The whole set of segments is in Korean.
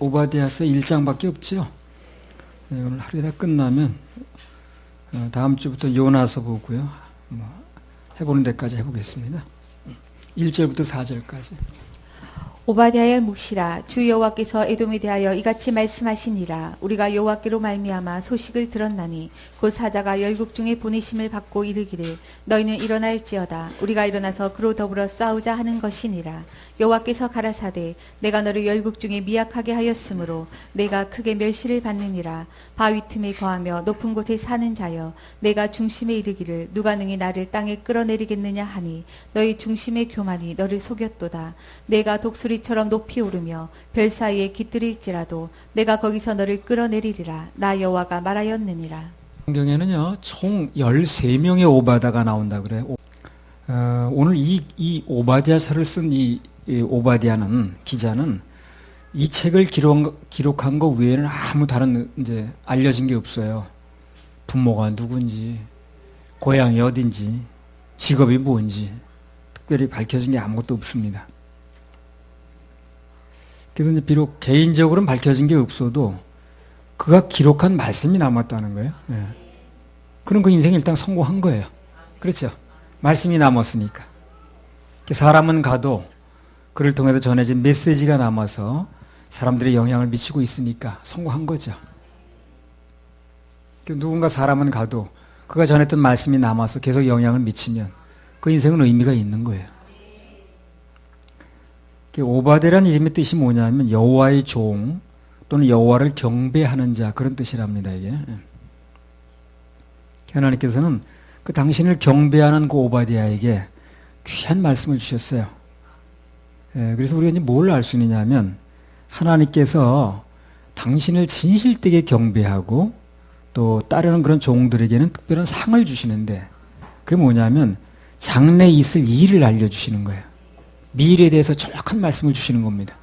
오바댜서 1장밖에 없죠. 네, 오늘 하루에 다 끝나면 다음 주부터 요나서 보고요. 해보는 데까지 해보겠습니다. 1절부터 4절까지. 오바댜의 묵시라. 주 여호와께서 에돔에 대하여 이같이 말씀하시니라. 우리가 여호와께로 말미암아 소식을 들었나니 곧 사자가 열국 중에 보내심을 받고 이르기를 너희는 일어날지어다. 우리가 일어나서 그로 더불어 싸우자 하는 것이니라. 여호와께서 가라사대 내가 너를 열국 중에 미약하게 하였으므로 내가 크게 멸시를 받느니라. 바위 틈에 거하며 높은 곳에 사는 자여 내가 중심에 이르기를 누가 능히 나를 땅에 끌어내리겠느냐 하니 너희 중심의 교만이 너를 속였도다. 내가 독수리처럼 높이 오르며 별 사이에 깃들일지라도 내가 거기서 너를 끌어내리리라. 나 여호와가 말하였느니라. 성경에는요 총 13명의 오바다가 나온다 그래요. 오늘 이 오바댜서를 쓴 이 오바댜는 기자는 이 책을 기록한 것 외에는 아무 다른 이제 알려진 게 없어요. 부모가 누군지, 고향이 어딘지, 직업이 뭔지 특별히 밝혀진 게 아무것도 없습니다. 그래서 이제 비록 개인적으로는 밝혀진 게 없어도 그가 기록한 말씀이 남았다는 거예요. 예. 그럼 그 인생이 일단 성공한 거예요. 그렇죠? 말씀이 남았으니까. 사람은 가도 그를 통해서 전해진 메시지가 남아서 사람들의 영향을 미치고 있으니까 성공한 거죠. 누군가 사람은 가도 그가 전했던 말씀이 남아서 계속 영향을 미치면 그 인생은 의미가 있는 거예요. 오바댜라는 이름의 뜻이 뭐냐면 여호와의 종 또는 여호와를 경배하는 자, 그런 뜻이랍니다. 이게 하나님께서는 그 당신을 경배하는 그 오바댜에게 귀한 말씀을 주셨어요. 그래서 우리가 이제 뭘 알 수 있느냐면 하나님께서 당신을 진실되게 경배하고 또 따르는 그런 종들에게는 특별한 상을 주시는데 그게 뭐냐면 장래에 있을 일을 알려주시는 거예요. 미래에 대해서 정확한 말씀을 주시는 겁니다.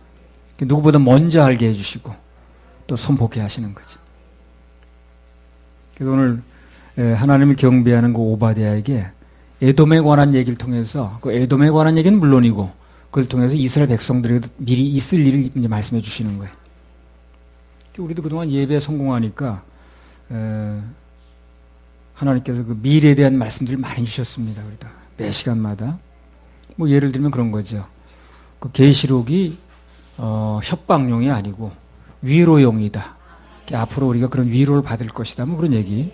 누구보다 먼저 알게 해주시고 또 선포케 하시는 거죠. 그래서 오늘 하나님을 경배하는 그 오바댜에게 에돔에 관한 얘기를 통해서 그 에돔에 관한 얘기는 물론이고 그걸 통해서 이스라엘 백성들에게 미리 있을 일을 이제 말씀해 주시는 거예요. 우리도 그동안 예배에 성공하니까 하나님께서 그 미래에 대한 말씀들을 많이 주셨습니다. 우리가 매 시간마다 뭐 예를 들면 그런 거죠. 그 계시록이 협박용이 아니고 위로용이다. 앞으로 우리가 그런 위로를 받을 것이다. 뭐 그런 얘기.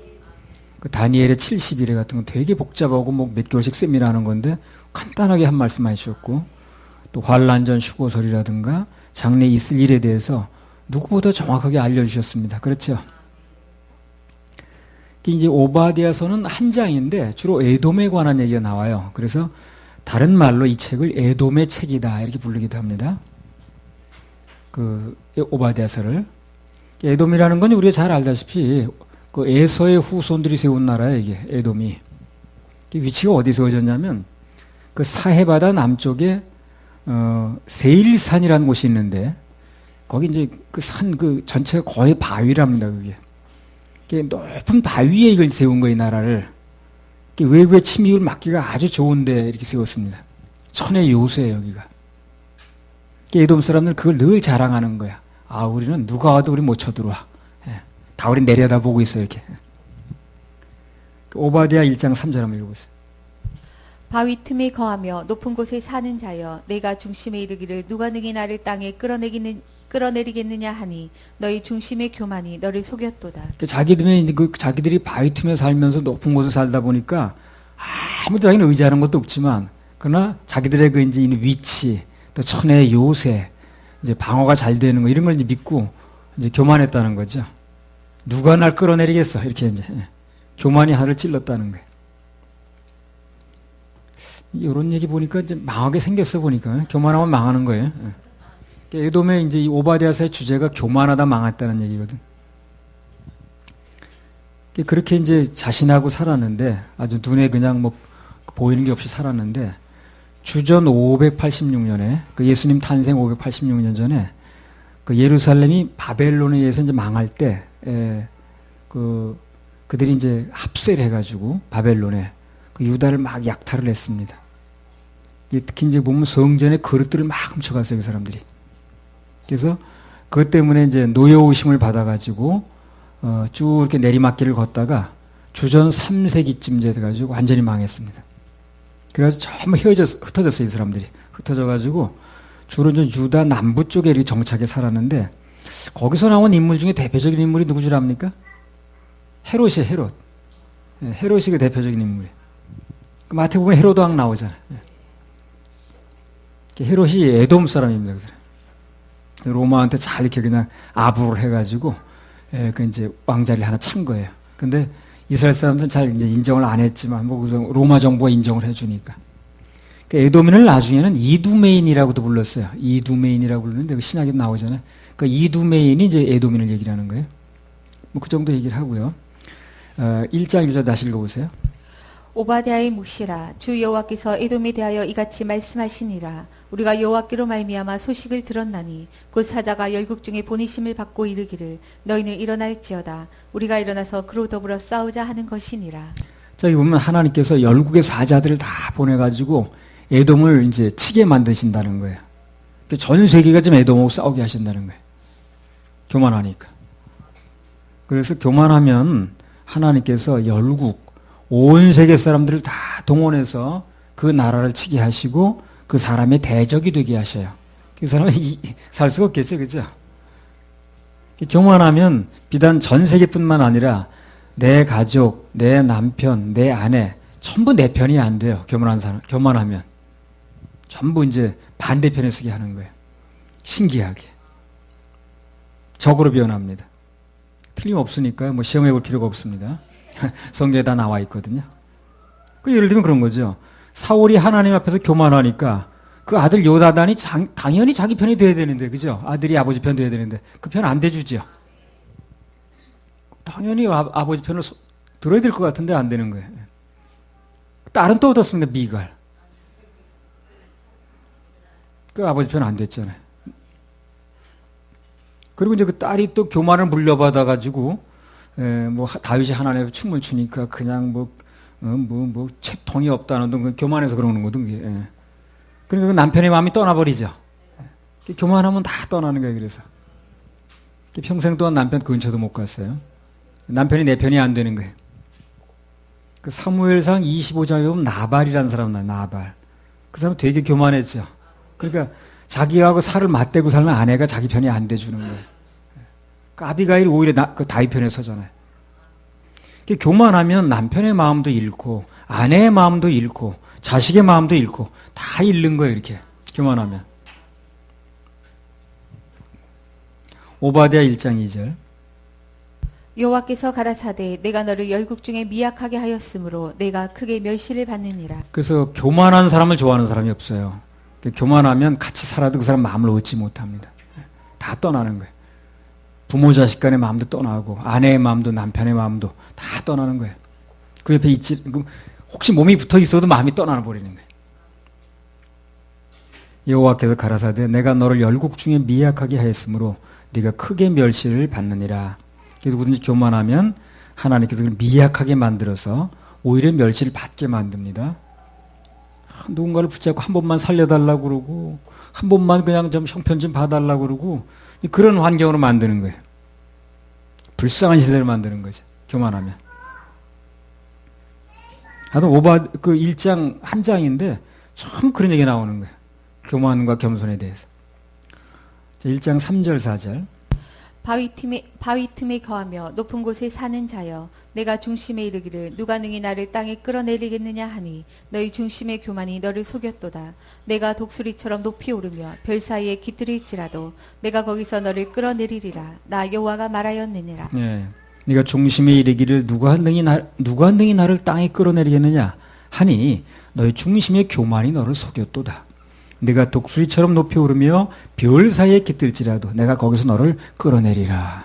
그 다니엘의 70일에 같은 건 되게 복잡하고 뭐 몇 개월씩 세미나하는 건데 간단하게 한 말씀 하셨고 또 환난전 휴고설이라든가 장래에 있을 일에 대해서 누구보다 정확하게 알려주셨습니다. 그렇죠? 이제 오바댜서는 한 장인데 주로 에돔에 관한 얘기가 나와요. 그래서 다른 말로 이 책을 에돔의 책이다 이렇게 부르기도 합니다. 그 오바댜서를. 에돔이라는 건 우리가 잘 알다시피 그 에서의 후손들이 세운 나라예요. 이게 에돔이. 위치가 어디에 세워졌냐면 그 사해바다 남쪽에 세일산이라는 곳이 있는데 거기 이제 그 산 그 전체가 거의 바위랍니다. 그게 높은 바위에 이걸 세운 거예요. 이 나라를. 외부의 침입을 막기가 아주 좋은데 이렇게 세웠습니다. 천의 요새예요. 여기가. 에돔 사람들은 그걸 늘 자랑하는 거야. 아, 우리는 누가 와도 우리 못 쳐들어와. 다 우리 내려다보고 있어요. 이렇게. 오바댜 1장 3절 한번 읽어보세요. 바위 틈에 거하며 높은 곳에 사는 자여 내가 중심에 이르기를 누가 능히 나를 땅에 끌어내리겠느냐 하니 너희 중심의 교만이 너를 속였도다. 자기들이 바위 틈에 살면서 높은 곳에 살다 보니까 아무도 자기는 의지하는 것도 없지만 그러나 자기들의 그 이제 위치 또 천의 요새 이제 방어가 잘 되는 거 이런 걸 이제 믿고 이제 교만했다는 거죠. 누가 날 끌어내리겠어 이렇게 이제 교만이 하늘을 찔렀다는 거예요. 이런 얘기 보니까 이제 망하게 생겼어 보니까 교만하면 망하는 거예요. 에돔의 이제 이 오바댜서의 주제가 교만하다 망했다는 얘기거든. 그렇게 이제 자신하고 살았는데 아주 눈에 그냥 뭐 보이는 게 없이 살았는데 주전 586년에 그 예수님 탄생 586년 전에 그 예루살렘이 바벨론에 의해서 이제 망할 때 그들이 이제 합세를 해가지고 바벨론에 그 유다를 막 약탈을 했습니다. 특히 이제 보면 성전의 그릇들을 막 훔쳐갔어요, 그 사람들이. 그래서 그것 때문에 이제 노여우심을 받아가지고 쭉 이렇게 내리막길을 걷다가 주전 3세기쯤 돼가지고 완전히 망했습니다. 그래서 전부 흩어졌어요. 이 사람들이 흩어져가지고 주로 이제 유다 남부 쪽에 이렇게 정착해 살았는데 거기서 나온 인물 중에 대표적인 인물이 누구 줄 압니까? 헤롯이에요. 헤롯. 헤롯이 그 대표적인 인물이에요. 마태복음에 헤롯 왕 나오잖아요. 헤롯이 에돔 사람입니다. 로마한테 잘 이렇게 그냥 아부를 해가지고 그 이제 왕자리를 하나 찬 거예요. 근데 이스라엘 사람들은 잘 이제 인정을 안 했지만 뭐 로마 정부가 인정을 해주니까. 그 에돔인을 나중에는 이두메인이라고도 불렀어요. 이두메인이라고 부르는데 그 신약에 나오잖아요. 그 이두메인이 이제 에돔인을 얘기를 하는 거예요. 뭐 그 정도 얘기를 하고요. 1장 1절 다시 읽어보세요. 오바댜의 묵시라 주 여호와께서 에돔에 대하여 이같이 말씀하시니라 우리가 여호와께로 말미암아 소식을 들었나니 곧 사자가 열국 중에 보내심을 받고 이르기를 너희는 일어날지어다 우리가 일어나서 그로 더불어 싸우자 하는 것이니라. 자, 여기 보면 하나님께서 열국의 사자들을 다 보내가지고 에돔을 이제 치게 만드신다는 거예요. 전 세계가 지금 에돔하고 싸우게 하신다는 거예요. 교만하니까. 그래서 교만하면 하나님께서 열국 온 세계 사람들을 다 동원해서 그 나라를 치게 하시고 그 사람의 대적이 되게 하셔요. 그 사람은 살 수가 없겠죠. 그죠? 교만하면 비단 전 세계뿐만 아니라 내 가족, 내 남편, 내 아내 전부 내 편이 안 돼요. 교만한 사람, 교만하면 전부 이제 반대편에 서게 하는 거예요. 신기하게. 적으로 변합니다. 틀림없으니까요. 뭐 시험해 볼 필요가 없습니다. 성경에 다 나와 있거든요. 예를 들면 그런 거죠. 사울이 하나님 앞에서 교만하니까 그 아들 요나단이 당연히 자기 편이 돼야 되는데, 그죠? 아들이 아버지 편 돼야 되는데 그 편 안 돼주죠. 당연히 아버지 편을 들어야 될 것 같은데 안 되는 거예요. 딸은 또 어떻습니까? 미갈. 그 아버지 편 안 됐잖아요. 그리고 이제 그 딸이 또 교만을 물려받아가지고 뭐 다윗이 하나님의 춤을 추니까 그냥 뭐 채통이 없다는 등 교만해서 그러는 거든. 그러니까 그 남편의 마음이 떠나버리죠. 교만하면 다 떠나는 거예요. 그래서 평생 동안 남편 근처도 못 갔어요. 남편이 내 편이 안 되는 거예요. 그 사무엘상 25장에 보면 나발이라는 사람 나요. 나발. 그 사람 되게 교만했죠. 그러니까 자기하고 살을 맞대고 살면 아내가 자기 편이 안 돼주는 거예요. 그 아비가일이 오히려 그 다윗 편에 서잖아요. 교만하면 남편의 마음도 잃고 아내의 마음도 잃고 자식의 마음도 잃고 다 잃는 거예요. 이렇게 교만하면. 오바댜 1장 2절. 여호와께서 가라사대 내가 너를 열국 중에 미약하게 하였으므로 내가 크게 멸시를 받느니라. 그래서 교만한 사람을 좋아하는 사람이 없어요. 교만하면 같이 살아도 그 사람 마음을 얻지 못합니다. 다 떠나는 거예요. 부모 자식 간의 마음도 떠나고 아내의 마음도 남편의 마음도 다 떠나는 거예요. 그 옆에 있지 혹시 몸이 붙어 있어도 마음이 떠나 버리는 거예요. 여호와께서 가라사대 내가 너를 열국 중에 미약하게 하였으므로 네가 크게 멸시를 받느니라. 그래서 누구든지 교만하면 하나님께서 그를 미약하게 만들어서 오히려 멸시를 받게 만듭니다. 누군가를 붙잡고 한 번만 살려달라고 그러고 한 번만 그냥 좀 형편 좀 봐달라고 그러고 그런 환경으로 만드는 거예요. 불쌍한 시대를 만드는 거죠. 교만하면. 하여튼 그 1장 한 장인데 참 그런 얘기 나오는 거예요. 교만과 겸손에 대해서. 자, 1장 3절 4절. 바위 틈에 거하며 높은 곳에 사는 자여 내가 중심에 이르기를 누가 능히 나를 땅에 끌어내리겠느냐 하니 너희 중심의 교만이 너를 속였도다. 내가 독수리처럼 높이 오르며 별 사이에 깃들일지라도 내가 거기서 너를 끌어내리리라. 나 여호와가 말하였느니라. 네. 네가 중심에 이르기를 누가 능히 나를 땅에 끌어내리겠느냐 하니 너희 중심의 교만이 너를 속였도다. 네가 독수리처럼 높이 오르며 별 사이에 깃들지라도 내가 거기서 너를 끌어내리라.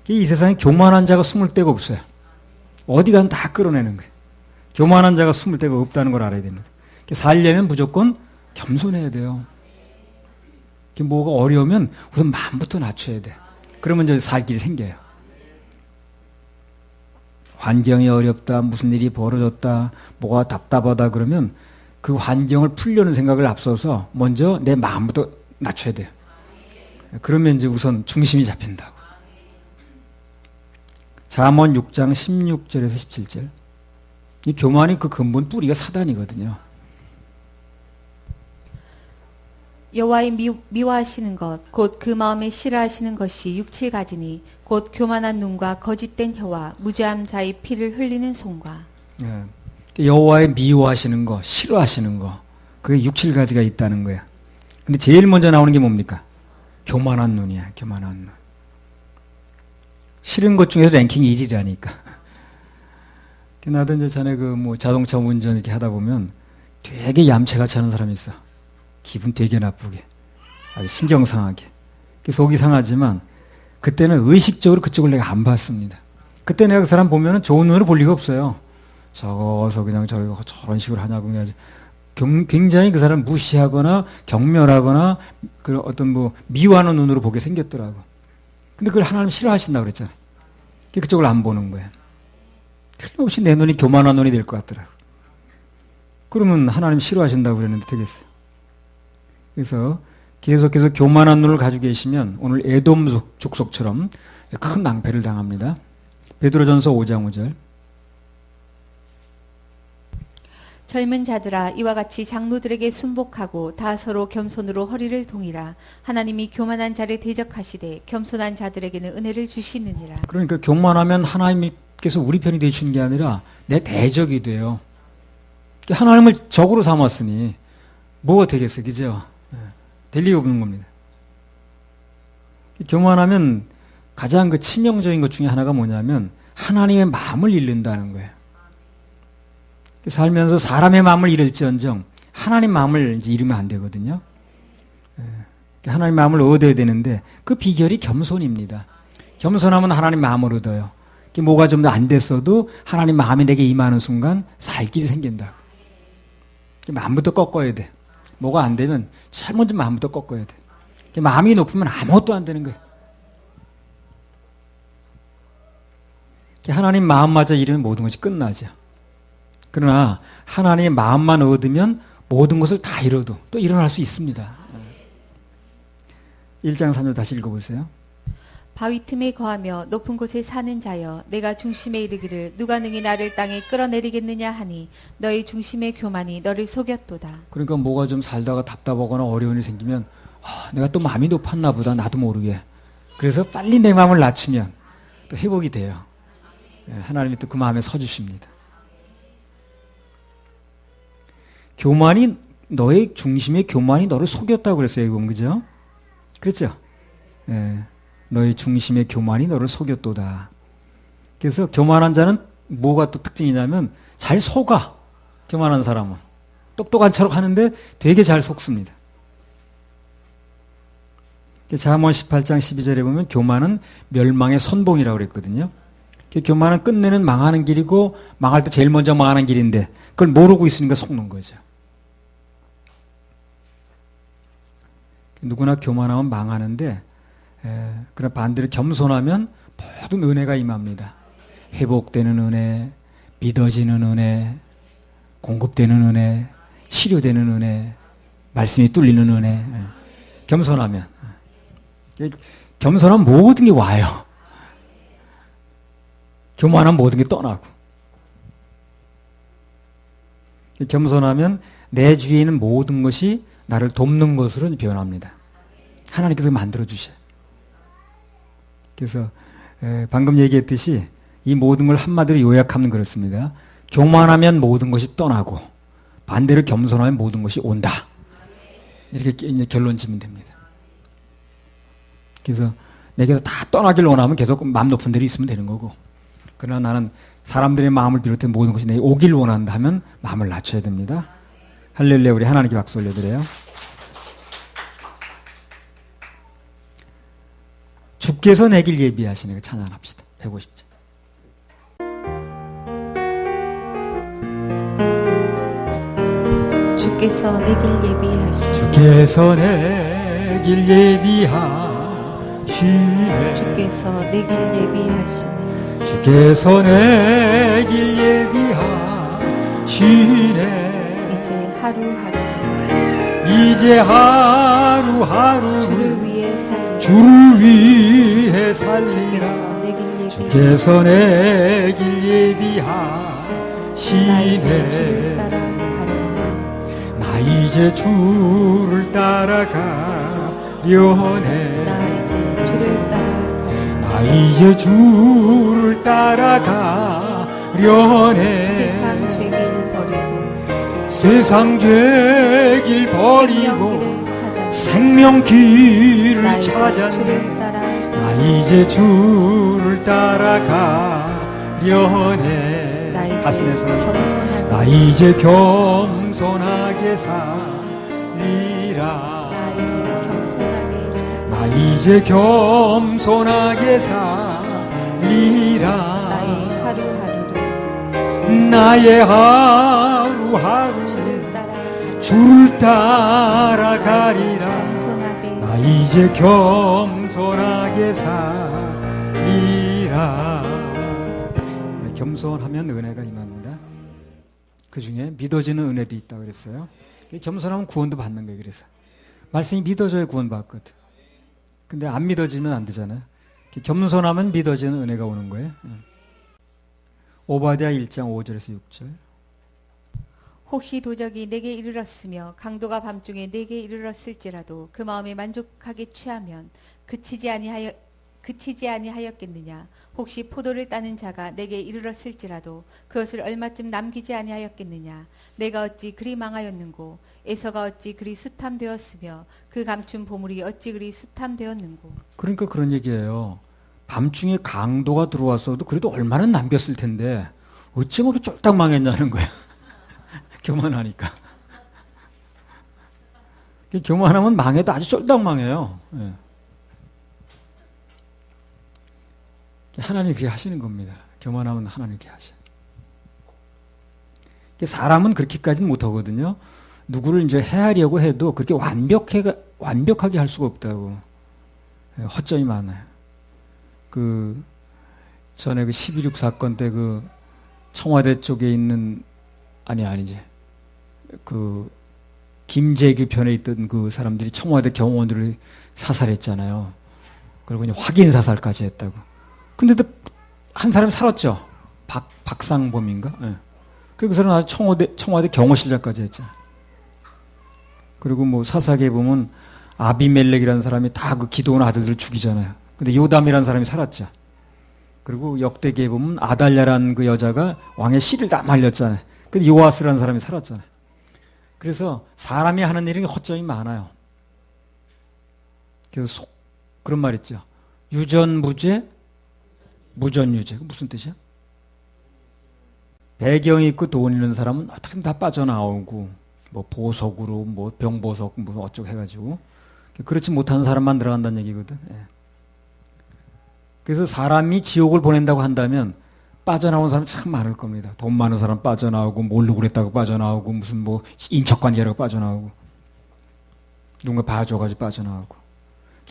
이 세상에 교만한 자가 숨을 데가 없어요. 어디 가든 다 끌어내는 거예요. 교만한 자가 숨을 데가 없다는 걸 알아야 됩니다. 살려면 무조건 겸손해야 돼요. 뭐가 어려우면 우선 마음부터 낮춰야 돼. 그러면 이제 살 길이 생겨요. 환경이 어렵다, 무슨 일이 벌어졌다, 뭐가 답답하다 그러면 그 환경을 풀려는 생각을 앞서서 먼저 내 마음부터 낮춰야 돼요. 그러면 이제 우선 중심이 잡힌다고. 잠언 6장 16절에서 17절. 이 교만이 그 근본 뿌리가 사단이거든요. 여호와의 미워하시는 것 곧 그 마음에 싫어하시는 것이 육칠가지니 곧 교만한 눈과 거짓된 혀와 무죄함 자의 피를 흘리는 손과. 예. 여호와의 미워하시는 거, 싫어하시는 거, 그게 6, 7가지가 있다는 거야. 근데 제일 먼저 나오는 게 뭡니까? 교만한 눈이야. 교만한 눈. 싫은 것 중에서 랭킹 1위라니까. 나도 이제 전에 그 뭐 자동차 운전 이렇게 하다 보면 되게 얌체같이 하는 사람이 있어. 기분 되게 나쁘게, 아주 신경 상하게. 속이 상하지만 그때는 의식적으로 그쪽을 내가 안 봤습니다. 그때 내가 그 사람 보면은 좋은 눈으로 볼 리가 없어요. 저거서 그냥 저런 식으로 하냐고 그냥 굉장히 그 사람 무시하거나 경멸하거나 그 어떤 뭐 미워하는 눈으로 보게 생겼더라고. 근데 그걸 하나님 싫어하신다고 그랬잖아요. 그쪽을 안 보는 거야. 틀림없이 내 눈이 교만한 눈이 될 것 같더라고. 그러면 하나님 싫어하신다고 그랬는데 되겠어요. 그래서 계속해서 교만한 눈을 가지고 계시면 오늘 에돔 족속처럼 큰 낭패를 당합니다. 베드로전서 5장 5절. 젊은 자들아 이와 같이 장로들에게 순복하고 다 서로 겸손으로 허리를 동이라. 하나님이 교만한 자를 대적하시되 겸손한 자들에게는 은혜를 주시느니라. 그러니까 교만하면 하나님께서 우리 편이 되시는 게 아니라 내 대적이 돼요. 하나님을 적으로 삼았으니 뭐가 되겠어요, 그죠? 될 리가 없는 겁니다. 교만하면 가장 그 치명적인 것 중에 하나가 뭐냐면 하나님의 마음을 잃는다는 거예요. 살면서 사람의 마음을 잃을지언정 하나님 마음을 이제 잃으면 안 되거든요. 하나님 마음을 얻어야 되는데 그 비결이 겸손입니다. 겸손하면 하나님 마음을 얻어요. 뭐가 좀 더 안 됐어도 하나님 마음이 내게 임하는 순간 살 길이 생긴다. 마음부터 꺾어야 돼. 뭐가 안 되면 제일 먼저 마음부터 꺾어야 돼. 마음이 높으면 아무것도 안 되는 거예요. 하나님 마음마저 잃으면 모든 것이 끝나죠. 그러나 하나님의 마음만 얻으면 모든 것을 다 잃어도 또 일어날 수 있습니다. 1장 3절 다시 읽어보세요. 바위 틈에 거하며 높은 곳에 사는 자여 내가 중심에 이르기를 누가 능히 나를 땅에 끌어내리겠느냐 하니 너희 중심의 교만이 너를 속였도다. 그러니까 뭐가 좀 살다가 답답하거나 어려움이 생기면 내가 또 마음이 높았나 보다 나도 모르게. 그래서 빨리 내 마음을 낮추면 또 회복이 돼요. 하나님이 또 그 마음에 서주십니다. 교만이 너의 중심의 교만이 너를 속였다고 그랬어요. 여기 보면 그죠? 그랬죠? 너의 중심의 교만이 너를 속였도다. 그래서 교만한 자는 뭐가 또 특징이냐면 잘 속아. 교만한 사람은 똑똑한 척 하는데 되게 잘 속습니다. 잠언 18장 12절에 보면 교만은 멸망의 선봉이라고 그랬거든요. 교만은 끝내는 망하는 길이고 망할 때 제일 먼저 망하는 길인데 그걸 모르고 있으니까 속는 거죠. 누구나 교만하면 망하는데 그러나 반대로 겸손하면 모든 은혜가 임합니다. 회복되는 은혜, 믿어지는 은혜, 공급되는 은혜, 치료되는 은혜, 말씀이 뚫리는 은혜. 겸손하면 모든 게 와요. 교만하면 모든 게 떠나고. 겸손하면 내 주위에 있는 모든 것이 나를 돕는 것으로 변합니다. 하나님께서 만들어주셔요. 그래서 방금 얘기했듯이 이 모든 걸 한마디로 요약하면 그렇습니다. 교만하면 모든 것이 떠나고 반대로 겸손하면 모든 것이 온다. 이렇게 이제 결론 지면 됩니다. 그래서 내게서 다 떠나길 원하면 계속 마음 높은 데로 있으면 되는 거고, 그러나 나는 사람들의 마음을 비롯해 모든 것이 내게 오길 원한다 하면 마음을 낮춰야 됩니다. 할렐루야. 우리 하나님께 박수 올려드려요. 주께서 내 길 예비하시네. 찬양합시다. 150절. 주께서 내 길 예비하시네. 주께서 내 길 예비하시네. 주께서 내 길 예비하시네. 주께서 내 길 예비하시네. 이제 하루하루 이제 하루하루 주를 위해 주를 주를 위해 위해 살리라. 살리라. 주께서 내 길 주께서 내 길 예비하시네. 나 이제 주를 따라가려네. 나 이제 주를 따라가려네. 세상 죄길 버리고 생명 길을 찾았네. 나 이제 주를 따라가려네. 가슴에서 나 이제 겸손하게 살리라. 나 이제 겸손하게 살리라. 나의 하루하루 주를 따라가리라. 나 이제 겸손하게 살리라. 겸손하면 은혜가 임합니다. 그 중에 믿어지는 은혜도 있다 그랬어요. 겸손하면 구원도 받는 거예요. 그래서 말씀이 믿어져야 구원 받거든. 근데 안 믿어지면 안 되잖아요. 겸손하면 믿어지는 은혜가 오는 거예요. 오바댜 1장 5절에서 6절. 혹시 도적이 내게 이르렀으며 강도가 밤중에 내게 이르렀을지라도 그 마음에 만족하게 취하면 그치지 아니하였겠느냐. 혹시 포도를 따는 자가 내게 이르렀을지라도 그것을 얼마쯤 남기지 아니하였겠느냐. 내가 어찌 그리 망하였는고. 에서가 어찌 그리 수탐되었으며 그 감춘 보물이 어찌 그리 수탐되었는고. 그러니까 그런 얘기예요. 밤중에 강도가 들어왔어도 그래도 얼마나 남겼을 텐데 어찌 그렇게 쫄딱 망했냐는 거야. 교만하니까. 교만하면 망해도 아주 쫄딱 망해요. 예. 하나님이 그렇게 하시는 겁니다. 교만하면 하나님이 그렇게 하셔. 사람은 그렇게까지는 못하거든요. 누구를 이제 헤아리려고 해도 그렇게 완벽하게 할 수가 없다고. 예, 허점이 많아요. 전에 12.6 사건 때 청와대 쪽에 있는, 아니지. 김재규 편에 있던 그 사람들이 청와대 경호원들을 사살했잖아요. 그리고 그냥 확인 사살까지 했다고. 근데도 한 사람이 살았죠. 박상범인가? 예. 그 사람은 아주 청와대 경호실장까지 했잖아요. 그리고 사사기에 보면 아비멜렉이라는 사람이 다 기도원 아들들을 죽이잖아요. 근데 요담이라는 사람이 살았죠. 그리고 역대기에 보면 아달랴라는 그 여자가 왕의 씨를 다 말렸잖아요. 근데 요아스라는 사람이 살았잖아요. 그래서 사람이 하는 일이 허점이 많아요. 그래서 그런 말 있죠. 유전무죄, 무전유죄. 무슨 뜻이야? 배경이 있고 돈 있는 사람은 어떻게든 다 빠져나오고 보석으로 병보석 어쩌고 해가지고 그렇지 못한 사람만 들어간다는 얘기거든. 예. 그래서 사람이 지옥을 보낸다고 한다면 빠져나온 사람 참 많을 겁니다. 돈 많은 사람 빠져나오고 모르고 그랬다고 빠져나오고 무슨 인척관계라고 빠져나오고 누군가 봐줘가지고 빠져나오고.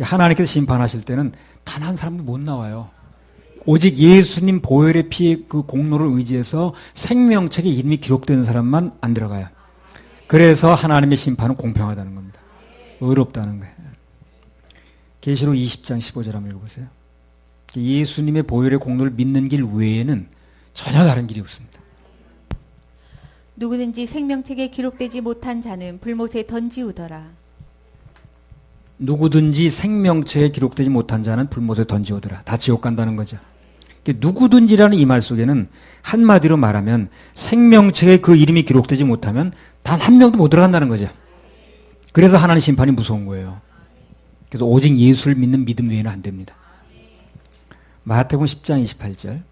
하나님께서 심판하실 때는 단 한 사람도 못 나와요. 오직 예수님 보혈의 피의 그 공로를 의지해서 생명책에 이름이 기록되는 사람만 안 들어가요. 그래서 하나님의 심판은 공평하다는 겁니다. 의롭다는 거예요. 계시록 20장 15절 한번 읽어보세요. 예수님의 보혈의 공로를 믿는 길 외에는 전혀 다른 길이 없습니다. 누구든지 생명책에 기록되지 못한 자는 불못에 던지우더라. 누구든지 생명책에 기록되지 못한 자는 불못에 던지우더라. 다 지옥 간다는 거죠. 누구든지라는 이 말 속에는 한마디로 말하면 생명책에 그 이름이 기록되지 못하면 단 한 명도 못 들어간다는 거죠. 그래서 하나님 심판이 무서운 거예요. 그래서 오직 예수를 믿는 믿음 외에는 안 됩니다. 마태복음 10장 28절.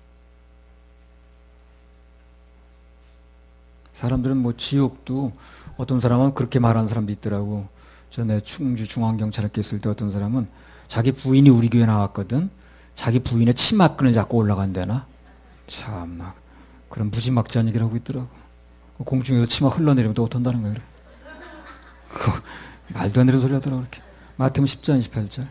사람들은 지옥도 어떤 사람은 그렇게 말하는 사람도 있더라고. 전에 충주 중앙경찰학교 있을 때 어떤 사람은 자기 부인이 우리 교회 나왔거든. 자기 부인의 치마끈을 잡고 올라간대나. 참나 그런 무지막지한 얘기를 하고 있더라고. 공중에서 치마 흘러내리면 또 어떤다는 거야. 그래. 말도 안 되는 소리 하더라고. 그렇게. 마태복음 10장 28절.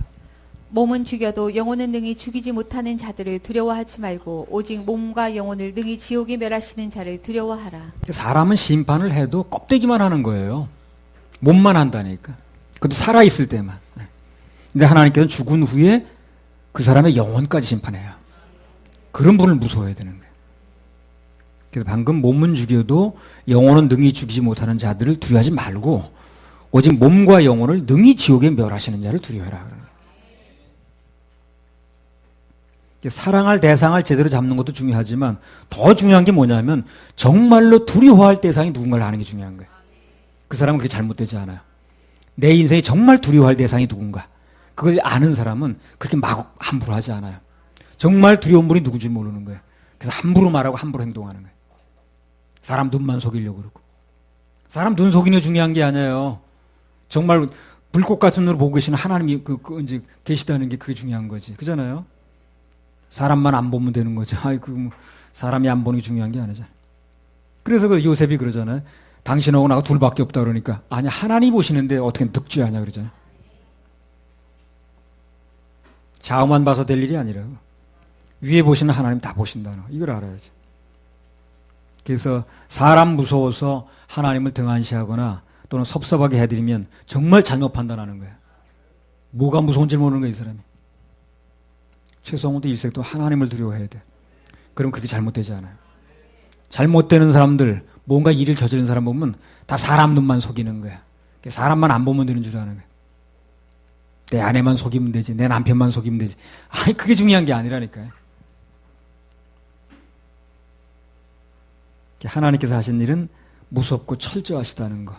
몸은 죽여도 영혼은 능히 죽이지 못하는 자들을 두려워하지 말고 오직 몸과 영혼을 능히 지옥에 멸하시는 자를 두려워하라. 사람은 심판을 해도 껍데기만 하는 거예요. 몸만 한다니까. 그것도 살아있을 때만. 근데 하나님께서는 죽은 후에 그 사람의 영혼까지 심판해요. 그런 분을 무서워해야 되는 거예요. 그래서 방금 몸은 죽여도 영혼은 능히 죽이지 못하는 자들을 두려워하지 말고 오직 몸과 영혼을 능히 지옥에 멸하시는 자를 두려워해라. 그러는 거예요. 사랑할 대상을 제대로 잡는 것도 중요하지만 더 중요한 게 뭐냐면 정말로 두려워할 대상이 누군가를 아는 게 중요한 거예요. 그 사람은 그렇게 잘못되지 않아요. 내 인생에 정말 두려워할 대상이 누군가 그걸 아는 사람은 그렇게 막 함부로 하지 않아요. 정말 두려운 분이 누군지 모르는 거예요. 그래서 함부로 말하고 함부로 행동하는 거예요. 사람 눈만 속이려고 그러고. 사람 눈 속이는 게 중요한 게 아니에요. 정말 불꽃 같은 눈으로 보고 계시는 하나님이 이제 계시다는 게 그게 중요한 거지. 그잖아요. 사람만 안 보면 되는 거죠. 뭐 사람이 안 보는 게 중요한 게 아니잖아요. 그래서 그 요셉이 그러잖아요. 당신하고 나하고 둘밖에 없다 그러니까 아니 하나님 보시는데 어떻게 득죄하냐 그러잖아요. 좌우만 봐서 될 일이 아니라 위에 보시는 하나님 다 보신다는 거. 이걸 알아야죠. 그래서 사람 무서워서 하나님을 등한시하거나 또는 섭섭하게 해드리면 정말 잘못 판단하는 거예요. 뭐가 무서운지 모르는 거예요, 이 사람이. 최성훈도 일색도 하나님을 두려워해야 돼. 그럼 그렇게 잘못되지 않아요. 잘못되는 사람들, 뭔가 일을 저지른 사람 보면 다 사람 눈만 속이는 거야. 사람만 안 보면 되는 줄 아는 거야. 내 아내만 속이면 되지, 내 남편만 속이면 되지. 아니, 그게 중요한 게 아니라니까요. 하나님께서 하신 일은 무섭고 철저하시다는 거.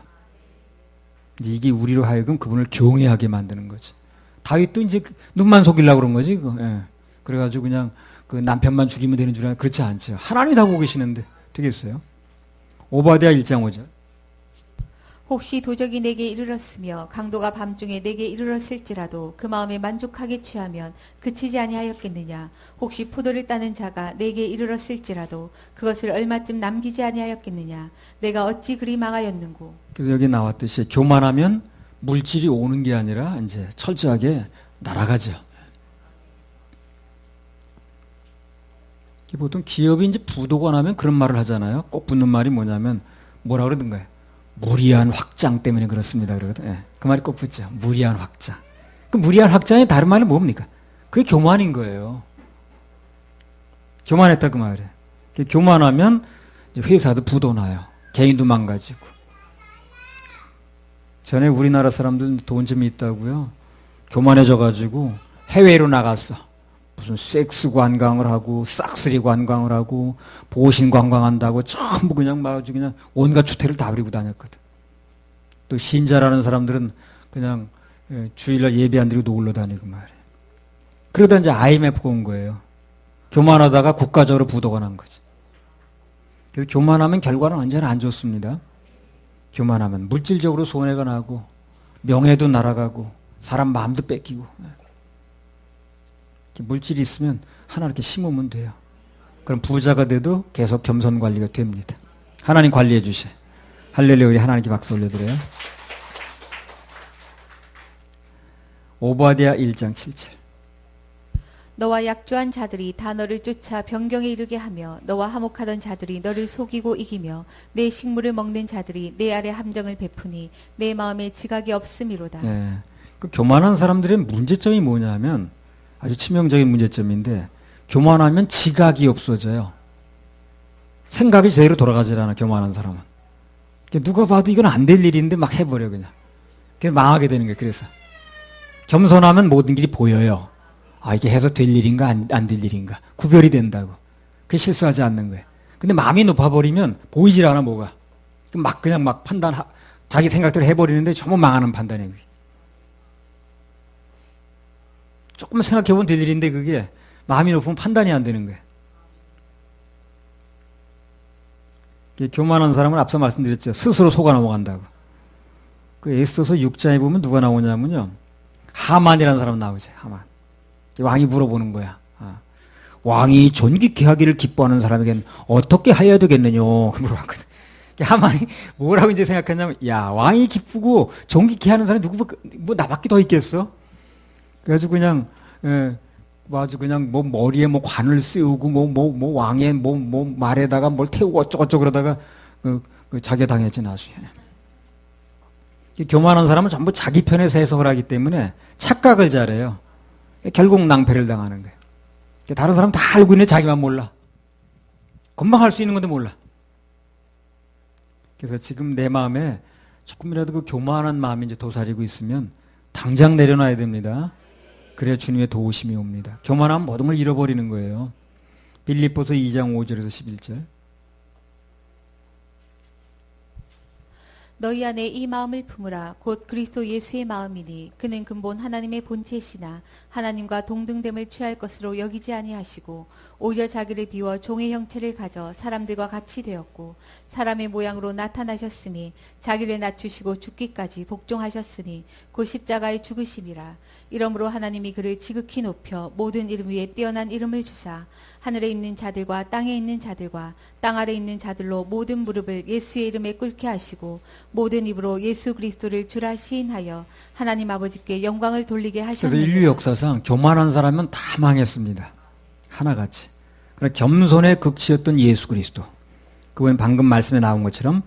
이제 이게 우리로 하여금 그분을 경외하게 만드는 거지. 다윗도 이제 눈만 속이려고 그런 거지, 그거. 예. 그래가지고 그냥 그 남편만 죽이면 되는 줄 알아요. 그렇지 않죠. 하나님이 다 보고 계시는데 되겠어요? 오바댜 1장 5절. 혹시 도적이 내게 이르렀으며 강도가 밤중에 내게 이르렀을지라도 그 마음에 만족하게 취하면 그치지 아니하였겠느냐. 혹시 포도를 따는 자가 내게 이르렀을지라도 그것을 얼마쯤 남기지 아니하였겠느냐. 내가 어찌 그리 망하였는고. 그래서 여기 나왔듯이 교만하면 물질이 오는 게 아니라 이제 철저하게 날아가죠. 보통 기업이 이제 부도가 나면 그런 말을 하잖아요. 꼭 붙는 말이 뭐냐면 뭐라 그러던가요? 무리한 확장 때문에 그렇습니다. 그러거든. 예, 그 말이 꼭 붙죠. 무리한 확장. 그 무리한 확장의 다른 말은 뭡니까? 그게 교만인 거예요. 교만했다 그 말이에요. 교만하면 회사도 부도 나요. 개인도 망가지고. 전에 우리나라 사람들은 돈 좀 있다고요. 교만해져가지고 해외로 나갔어. 무슨 섹스 관광을 하고 싹쓸이 관광을 하고 보신 관광한다고 전부 그냥 막 아주 그냥 온갖 주택을 다 부리고 다녔거든. 또 신자라는 사람들은 그냥 주일날 예배 안 드리고 놀러 다니고 말이에요. 그러다 이제 IMF가 온 거예요. 교만하다가 국가적으로 부도가 난 거지. 그래서 교만하면 결과는 언제나 안 좋습니다. 교만하면 물질적으로 손해가 나고 명예도 날아가고 사람 마음도 뺏기고. 물질이 있으면 하나 이렇게 심으면 돼요. 그럼 부자가 돼도 계속 겸손 관리가 됩니다. 하나님 관리해 주셔. 할렐루야. 우리 하나님께 박수 올려드려요. 오바댜 1장 7절. 너와 약조한 자들이 다 너를 쫓아 변경에 이르게 하며 너와 화목하던 자들이 너를 속이고 이기며 내 식물을 먹는 자들이 내 아래 함정을 베푸니 내 마음에 지각이 없음이로다. 네. 그 교만한 사람들의 문제점이 뭐냐면 아주 치명적인 문제점인데 교만하면 지각이 없어져요. 생각이 제대로 돌아가질 않아. 교만한 사람은. 누가 봐도 이건 안 될 일인데 막 해버려 그냥. 그래서 망하게 되는 거예요. 그래서 겸손하면 모든 길이 보여요. 아 이게 해서 될 일인가 안 될 일인가 구별이 된다고. 그게 실수하지 않는 거예요. 근데 마음이 높아버리면 보이질 않아 뭐가. 막 그냥 막 자기 생각대로 해버리는데 전부 망하는 판단이에요. 조금만 생각해보면 될 일인데 그게 마음이 높으면 판단이 안 되는 거예요. 교만한 사람은 앞서 말씀드렸죠. 스스로 속아 넘어간다고. 그 에스더서 6장에 보면 누가 나오냐면요. 하만이라는 사람 나오죠. 하만. 왕이 물어보는 거야. 왕이 존귀케 하기를 기뻐하는 사람에게는 어떻게 하여야 되겠느냐 물어봤거든. 하만이 뭐라고 이제 생각했냐면 야 왕이 기쁘고 존귀케 하는 사람이 뭐 나밖에 더 있겠어? 그래가지고 그냥 아주 그냥 뭐 머리에 뭐 관을 씌우고 뭐 왕의 뭐 말에다가 뭘 태우고 어쩌고저쩌고 그러다가 자기가 당했지 나중에. 이 교만한 사람은 전부 자기 편에서 해석을 하기 때문에 착각을 잘해요. 결국 낭패를 당하는 거예요. 다른 사람 다 알고 있는데 자기만 몰라. 금방 할 수 있는 건데 몰라. 그래서 지금 내 마음에 조금이라도 그 교만한 마음이 이제 도사리고 있으면 당장 내려놔야 됩니다. 그래야 주님의 도우심이 옵니다. 교만하면 모든 걸 잃어버리는 거예요. 빌립보서 2장 5절에서 11절. 너희 안에 이 마음을 품으라. 곧 그리스도 예수의 마음이니 그는 근본 하나님의 본체시나 하나님과 동등됨을 취할 것으로 여기지 아니하시고 오히려 자기를 비워 종의 형체를 가져 사람들과 같이 되었고 사람의 모양으로 나타나셨으니 자기를 낮추시고 죽기까지 복종하셨으니 곧 십자가의 죽으심이라. 이러므로 하나님이 그를 지극히 높여 모든 이름 위에 뛰어난 이름을 주사 하늘에 있는 자들과 땅에 있는 자들과 땅 아래 있는 자들로 모든 무릎을 예수의 이름에 꿇게 하시고 모든 입으로 예수 그리스도를 주라 시인하여 하나님 아버지께 영광을 돌리게 그래서 하셨느니라. 인류 역사상 교만한 사람은 다 망했습니다. 하나같이. 그러나 겸손의 극치였던 예수 그리스도. 그분 방금 말씀에 나온 것처럼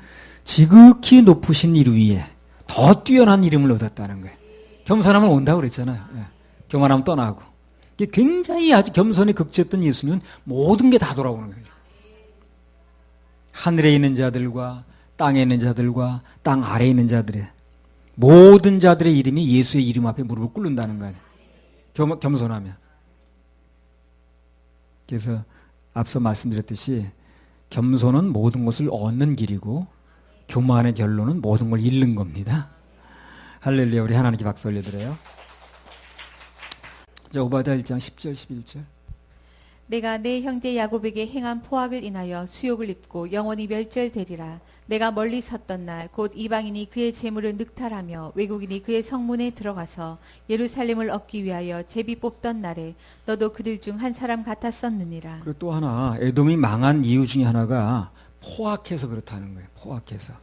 지극히 높으신 이름 위에 더 뛰어난 이름을 얻었다는 거예요. 겸손하면 온다고 그랬잖아요. 예. 교만하면 떠나고. 이게 굉장히 아주 겸손의 극치였던 예수님은 모든 게 다 돌아오는 거예요. 하늘에 있는 자들과 땅에 있는 자들과 땅 아래에 있는 자들의 모든 자들의 이름이 예수의 이름 앞에 무릎을 꿇는다는 거예요. 겸손하면. 그래서 앞서 말씀드렸듯이 겸손은 모든 것을 얻는 길이고 교만의 결론은 모든 걸 잃는 겁니다. 할렐루야. 우리 하나님께 박수 올려드려요. 자, 오바댜 1장 10절 11절. 내가 내 형제 야곱에게 행한 포악을 인하여 수욕을 입고 영원히 멸절되리라. 내가 멀리 섰던 날 곧 이방인이 그의 재물을 늑탈하며 외국인이 그의 성문에 들어가서 예루살렘을 얻기 위하여 제비 뽑던 날에 너도 그들 중 한 사람 같았었느니라. 그리고 또 하나, 에돔이 망한 이유 중에 하나가 포악해서 그렇다는 거예요. 포악해서.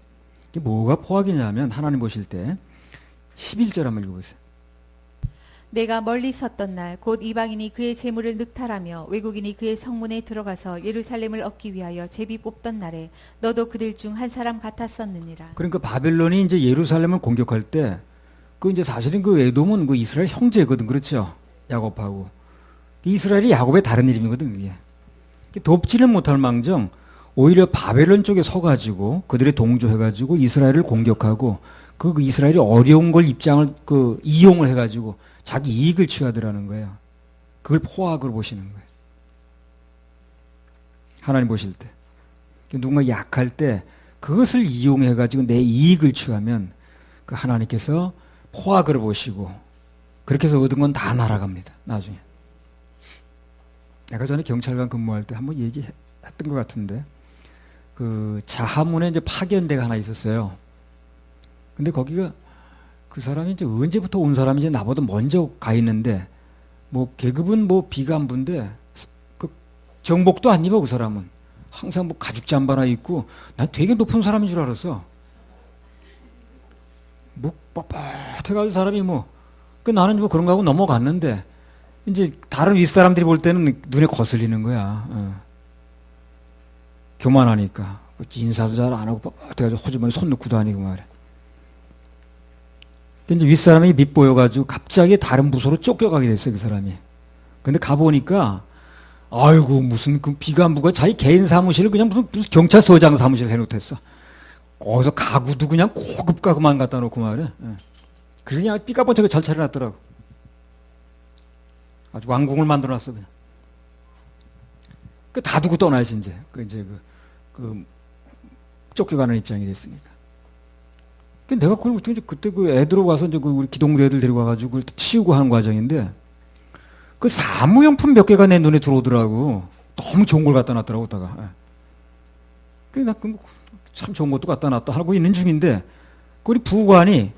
이게 뭐가 포악이냐면 하나님 보실 때 11절 한번 읽어보세요. 내가 멀리 섰던 날 곧 이방인이 그의 재물을 늑탈하며 외국인이 그의 성문에 들어가서 예루살렘을 얻기 위하여 제비 뽑던 날에 너도 그들 중 한 사람 같았었느니라. 그러니까 바벨론이 이제 예루살렘을 공격할 때 그 이제 사실은 그 에돔은 그 이스라엘 형제거든. 그렇죠? 야곱하고. 이스라엘이 야곱의 다른 이름이거든. 그게. 돕지는 못할 망정 오히려 바벨론 쪽에 서가지고 그들의 동조해가지고 이스라엘을 공격하고 그 이스라엘이 어려운 걸 입장을 이용을 해가지고 자기 이익을 취하더라는 거예요. 그걸 포악으로 보시는 거예요. 하나님 보실 때. 누군가 약할 때 그것을 이용해가지고 내 이익을 취하면 그 하나님께서 포악으로 보시고 그렇게 해서 얻은 건 다 날아갑니다. 나중에. 내가 전에 경찰관 근무할 때 한번 얘기했던 것 같은데 그 자하문에 이제 파견대가 하나 있었어요. 근데 거기가 그 사람이 이제 언제부터 온 사람인지 나보다 먼저 가 있는데 뭐 계급은 뭐 비간부인데 그 정복도 안 입어. 그 사람은 항상 뭐 가죽 잠바나 입고 난 되게 높은 사람인 줄 알았어. 뭐 뻣뻣해가지고 사람이 뭐 그 나는 뭐 그런 거 하고 넘어갔는데 이제 다른 윗사람들이 볼 때는 눈에 거슬리는 거야. 교만하니까 인사도 잘 안 하고 뻣뻣해가지고 호주머니 손 넣고 다니고 말이야. 이제 윗사람이 밉보여가지고 갑자기 다른 부서로 쫓겨가게 됐어요, 그 사람이. 근데 가보니까, 아이고, 무슨 그 비간부가 자기 개인 사무실을 그냥 무슨 경찰서장 사무실 해놓겠어. 거기서 가구도 그냥 고급 가구만 갖다 놓고 말이야. 그냥 삐까번쩍하게 잘 차려놨더라고. 아주 왕궁을 만들어 놨어, 그냥. 그 다 두고 떠나야지, 이제. 쫓겨가는 입장이 됐으니까. 내가 그걸 그때 그 애들 와서 이제 그 우리 기동대 애들 데리고 와가지고 그걸 치우고 하는 과정인데 그 사무용품 몇 개가 내 눈에 들어오더라고. 너무 좋은 걸 갖다 놨더라고, 다가. 그래서 참 좋은 것도 갖다 놨다 하고 있는 중인데 그 우리 부관이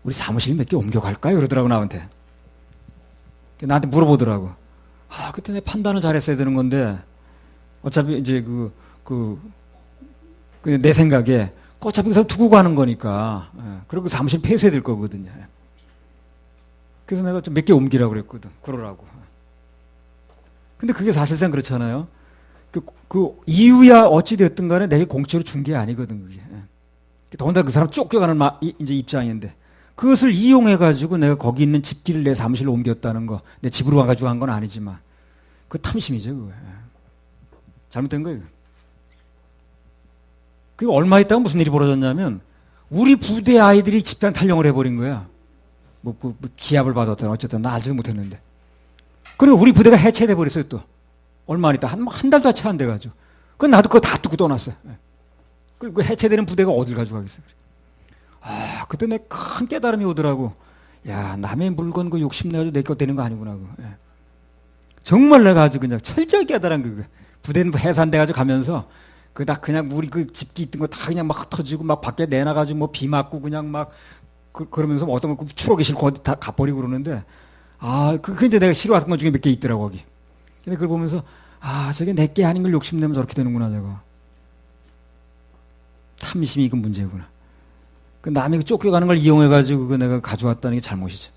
우리 사무실 몇 개 옮겨갈까요? 그러더라고, 나한테. 나한테 물어보더라고. 아, 그때 내 판단을 잘했어야 되는 건데 어차피 이제 내 생각에 어차피 그 사람 두고 가는 거니까. 그리고 사무실 폐쇄될 될 거거든요. 그래서 내가 좀 몇 개 옮기라고 그랬거든. 그러라고. 근데 그게 사실상 그렇잖아요. 그 이유야 어찌됐든 간에 내게 공짜로 준 게 아니거든, 그게. 더군다나 그 사람 쫓겨가는 이제 입장인데 그것을 이용해가지고 내가 거기 있는 집기를 내 사무실로 옮겼다는 거, 내 집으로 와가지고 한 건 아니지만 그 탐심이죠, 그거. 잘못된 거예요. 그게 얼마 있다가 무슨 일이 벌어졌냐면 우리 부대 아이들이 집단 탈영을 해버린 거야. 뭐 기합을 받았든 어쨌든 나 알지도 못했는데. 그리고 우리 부대가 해체돼 버렸어요 또. 얼마 안 있다 한 달도 채 안 돼가지고. 그 나도 그거 다 뜯고 떠났어요. 그 해체되는 부대가 어딜 가져가겠어요. 아 그때 내 큰 깨달음이 오더라고. 야 남의 물건 그 욕심내가지고 내 것 되는 거 아니구나 그거. 정말 내가 아주 그냥 철저히 깨달은 그거. 부대는 해산돼가지고 가면서 그 다 그냥 우리 그 집기 있던 거 다 그냥 막 흩어지고 막 밖에 내놔가지고 뭐 비 맞고 그냥 막 그러면서 뭐 어떤 거 추억이 싫고 어디 다 가버리고 그러는데 그 이제 내가 싫어하던 것 중에 몇 개 있더라고 거기. 근데 그걸 보면서 저게 내게 아닌 걸 욕심내면 저렇게 되는구나 저거. 탐심이 이건 문제구나. 그 남이 쫓겨가는 걸 이용해가지고 그거 내가 가져왔다는 게 잘못이죠.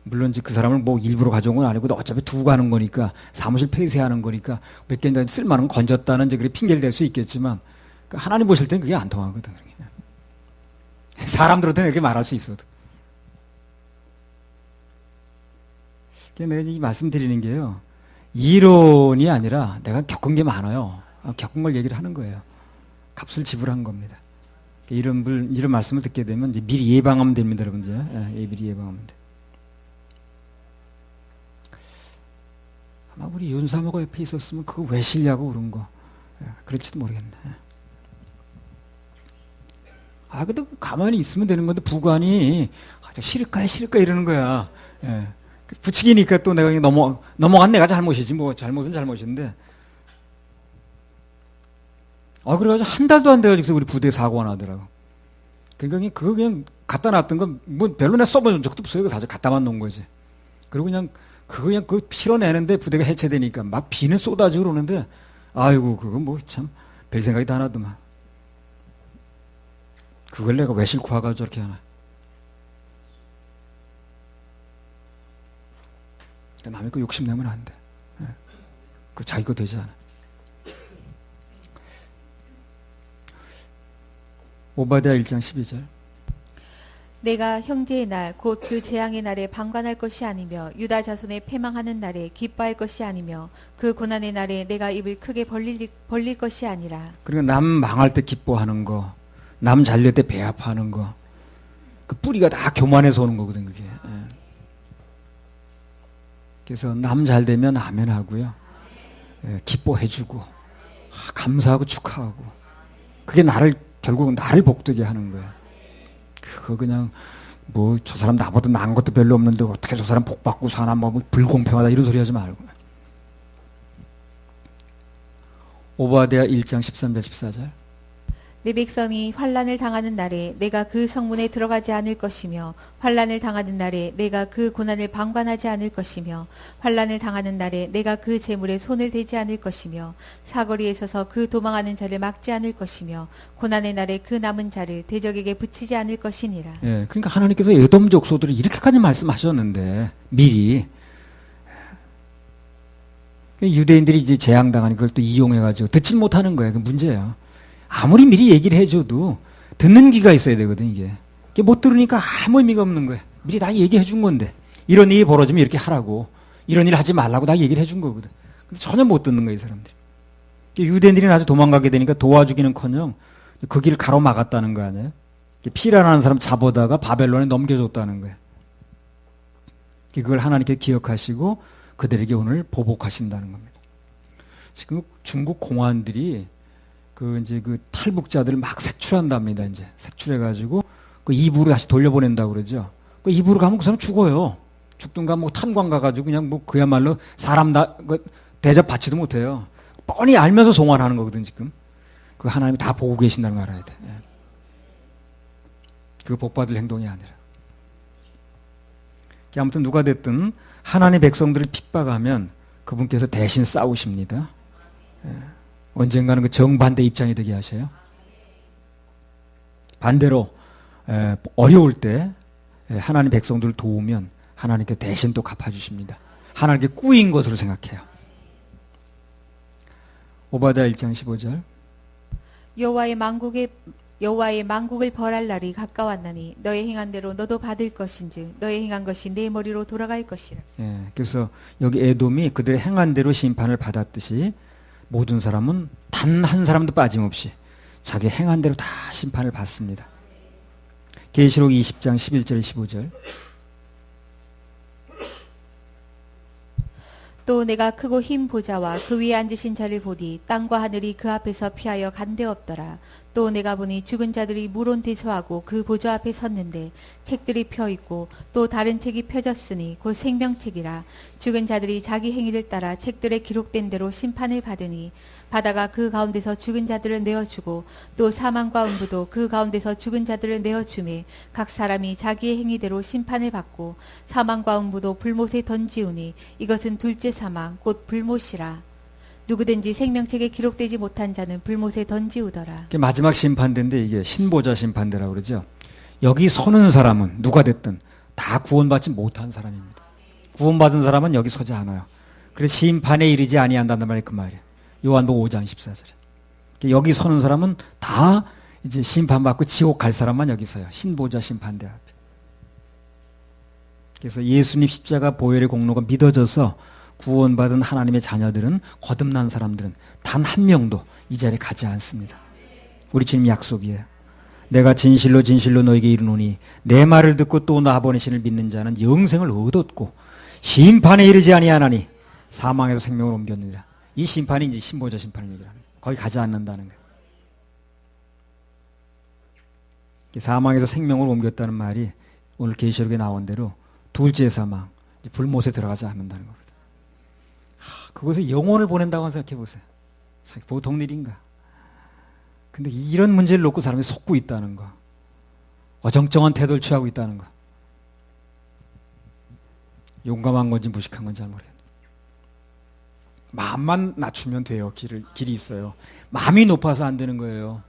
물론 이제 그 사람을 뭐 일부러 가져온 건 아니고 어차피 두고 가는 거니까 사무실 폐쇄하는 거니까 몇 개 쓸만한 건 건졌다는 이제 그래 핑계를 댈 수 있겠지만 하나님 보실 때는 그게 안 통하거든. 사람들한테는 이렇게 말할 수 있어도. 내가 이 말씀드리는 게요. 이론이 아니라 내가 겪은 게 많아요. 겪은 걸 얘기를 하는 거예요. 값을 지불한 겁니다. 이런 말씀을 듣게 되면 이제 미리 예방하면 됩니다, 여러분들. 미리 예방하면 돼. 아마 우리 윤사모가 옆에 있었으면 그거 왜 싫냐고 그런 거. 그럴지도 모르겠네. 근데 가만히 있으면 되는 건데 부관이 싫을까 이러는 거야. 부치기니까 또 내가 넘어간 내가 잘못이지 뭐 잘못은 잘못인데. 그래가지고 한 달도 안 돼가지고 우리 부대에 사고가 나더라고. 그러니까 그거 그냥 갖다 놨던 건 뭐 별로 내가 써본 적도 없어요. 그거 다 갖다만 놓은 거지. 그리고 그냥 그거 실어내는데 부대가 해체되니까 막 비는 쏟아지고 그러는데 아이고 그거 뭐 참 별 생각이 다 나더만. 그걸 내가 왜 싫고 와가지고 저렇게 하나. 남의 거 욕심내면 안 돼. 그 자기 거 되지 않아. 오바댜 1장 12절. 내가 형제의 날 곧 그 재앙의 날에 방관할 것이 아니며 유다 자손의 패망하는 날에 기뻐할 것이 아니며 그 고난의 날에 내가 입을 크게 벌릴 것이 아니라. 그러니까 남 망할 때 기뻐하는 거, 남 잘될 때 배 아파하는 거, 그 뿌리가 다 교만해서 오는 거거든 그게. 그래서 남 잘 되면 아멘 하고요. 기뻐해주고 감사하고 축하하고 그게 결국 나를 복되게 하는 거야. 그거 그냥 뭐 저 사람 나보다 나은 것도 별로 없는데 어떻게 저 사람 복 받고 사나 뭐 불공평하다 이런 소리 하지 말고. 오바댜 1장 13절 14절. 내 백성이 환난을 당하는 날에 내가 그 성문에 들어가지 않을 것이며 환난을 당하는 날에 내가 그 고난을 방관하지 않을 것이며 환난을 당하는 날에 내가 그 재물에 손을 대지 않을 것이며 사거리에 서서 그 도망하는 자를 막지 않을 것이며 고난의 날에 그 남은 자를 대적에게 붙이지 않을 것이니라. 그러니까 하나님께서 에돔 족속들을 이렇게까지 말씀하셨는데 미리 유대인들이 이제 재앙당하니 그걸 또 이용해가지고 듣지 못하는 거예요. 그 문제예요. 아무리 미리 얘기를 해줘도 듣는 귀가 있어야 되거든 이게. 못 들으니까 아무 의미가 없는 거야. 미리 다 얘기해 준 건데 이런 일이 벌어지면 이렇게 하라고 이런 일 하지 말라고 다 얘기를 해준 거거든. 근데 전혀 못 듣는 거야 이 사람들이. 유대인들이 나중에 도망가게 되니까 도와주기는커녕 그 길을 가로막았다는 거 아니에요. 피라라는 사람 잡아다가 바벨론에 넘겨줬다는 거야. 그걸 하나님께 기억하시고 그들에게 오늘 보복하신다는 겁니다. 지금 중국 공안들이 그 탈북자들을 막 색출한답니다. 이제 색출해가지고 그 이부로 다시 돌려보낸다고 그러죠. 그 이부로 가면 그 사람 죽어요. 죽든가 뭐 탄광 가가지고 그냥 뭐 그야말로 사람 대접 받지도 못해요. 뻔히 알면서 송환하는 거거든 지금. 그 하나님이 다 보고 계신다는 걸 알아야 돼. 그 복받을 행동이 아니라. 아무튼 누가 됐든 하나님의 백성들을 핍박하면 그분께서 대신 싸우십니다. 언젠가는 그 정반대 입장이 되게 하셔요. 반대로 어려울 때 하나님 백성들을 도우면 하나님께 대신 또 갚아주십니다. 하나님께 꾸인 것으로 생각해요. 오바댜 1장 15절. 여호와의 만국의 여호와의 만국을 벌할 날이 가까웠나니 너의 행한 대로 너도 받을 것인즉 너의 행한 것이 내 머리로 돌아갈 것이라. 예, 그래서 여기 에돔이 그들의 행한 대로 심판을 받았듯이 모든 사람은 단 한 사람도 빠짐없이 자기 행한 대로 다 심판을 받습니다. 계시록 20장 11절 15절. 또 내가 크고 흰 보좌와 그 위에 앉으신 자를 보니 땅과 하늘이 그 앞에서 피하여 간데 없더라. 또 내가 보니 죽은 자들이 물온 대소하고 그 보좌 앞에 섰는데 책들이 펴 있고 또 다른 책이 펴졌으니 곧 생명책이라. 죽은 자들이 자기 행위를 따라 책들에 기록된 대로 심판을 받으니 바다가 그 가운데서 죽은 자들을 내어주고 또 사망과 음부도 그 가운데서 죽은 자들을 내어주매 각 사람이 자기의 행위대로 심판을 받고 사망과 음부도 불못에 던지우니 이것은 둘째 사망 곧 불못이라. 누구든지 생명책에 기록되지 못한 자는 불못에 던지우더라. 이게 마지막 심판대인데 이게 신보좌 심판대라고 그러죠. 여기 서는 사람은 누가 됐든 다 구원받지 못한 사람입니다. 구원받은 사람은 여기 서지 않아요. 그래서 심판에 이르지 아니한다는 말이 그 말이에요. 요한복음 5장 14절. 여기 서는 사람은 다 이제 심판받고 지옥 갈 사람만 여기 서요. 신보좌 심판대 앞에. 그래서 예수님 십자가 보혈의 공로가 믿어져서 구원받은 하나님의 자녀들은, 거듭난 사람들은 단 한 명도 이 자리에 가지 않습니다. 우리 주님 약속이에요. 내가 진실로 진실로 너에게 이르노니 내 말을 듣고 또 나 보내신을 믿는 자는 영생을 얻었고 심판에 이르지 아니하나니 사망에서 생명을 옮겼느니라. 이 심판이 이제 신보좌 심판을 얘기를 합니다. 거기 가지 않는다는 거예요. 사망에서 생명을 옮겼다는 말이 오늘 계시록에 나온 대로 둘째 사망, 불못에 들어가지 않는다는 겁니다. 그곳에 영혼을 보낸다고 생각해 보세요. 보통 일인가? 근데 이런 문제를 놓고 사람이 속고 있다는 거, 어정쩡한 태도를 취하고 있다는 거, 용감한 건지 무식한 건지 잘 모르겠어요. 마음만 낮추면 돼요. 길이 있어요. 마음이 높아서 안 되는 거예요.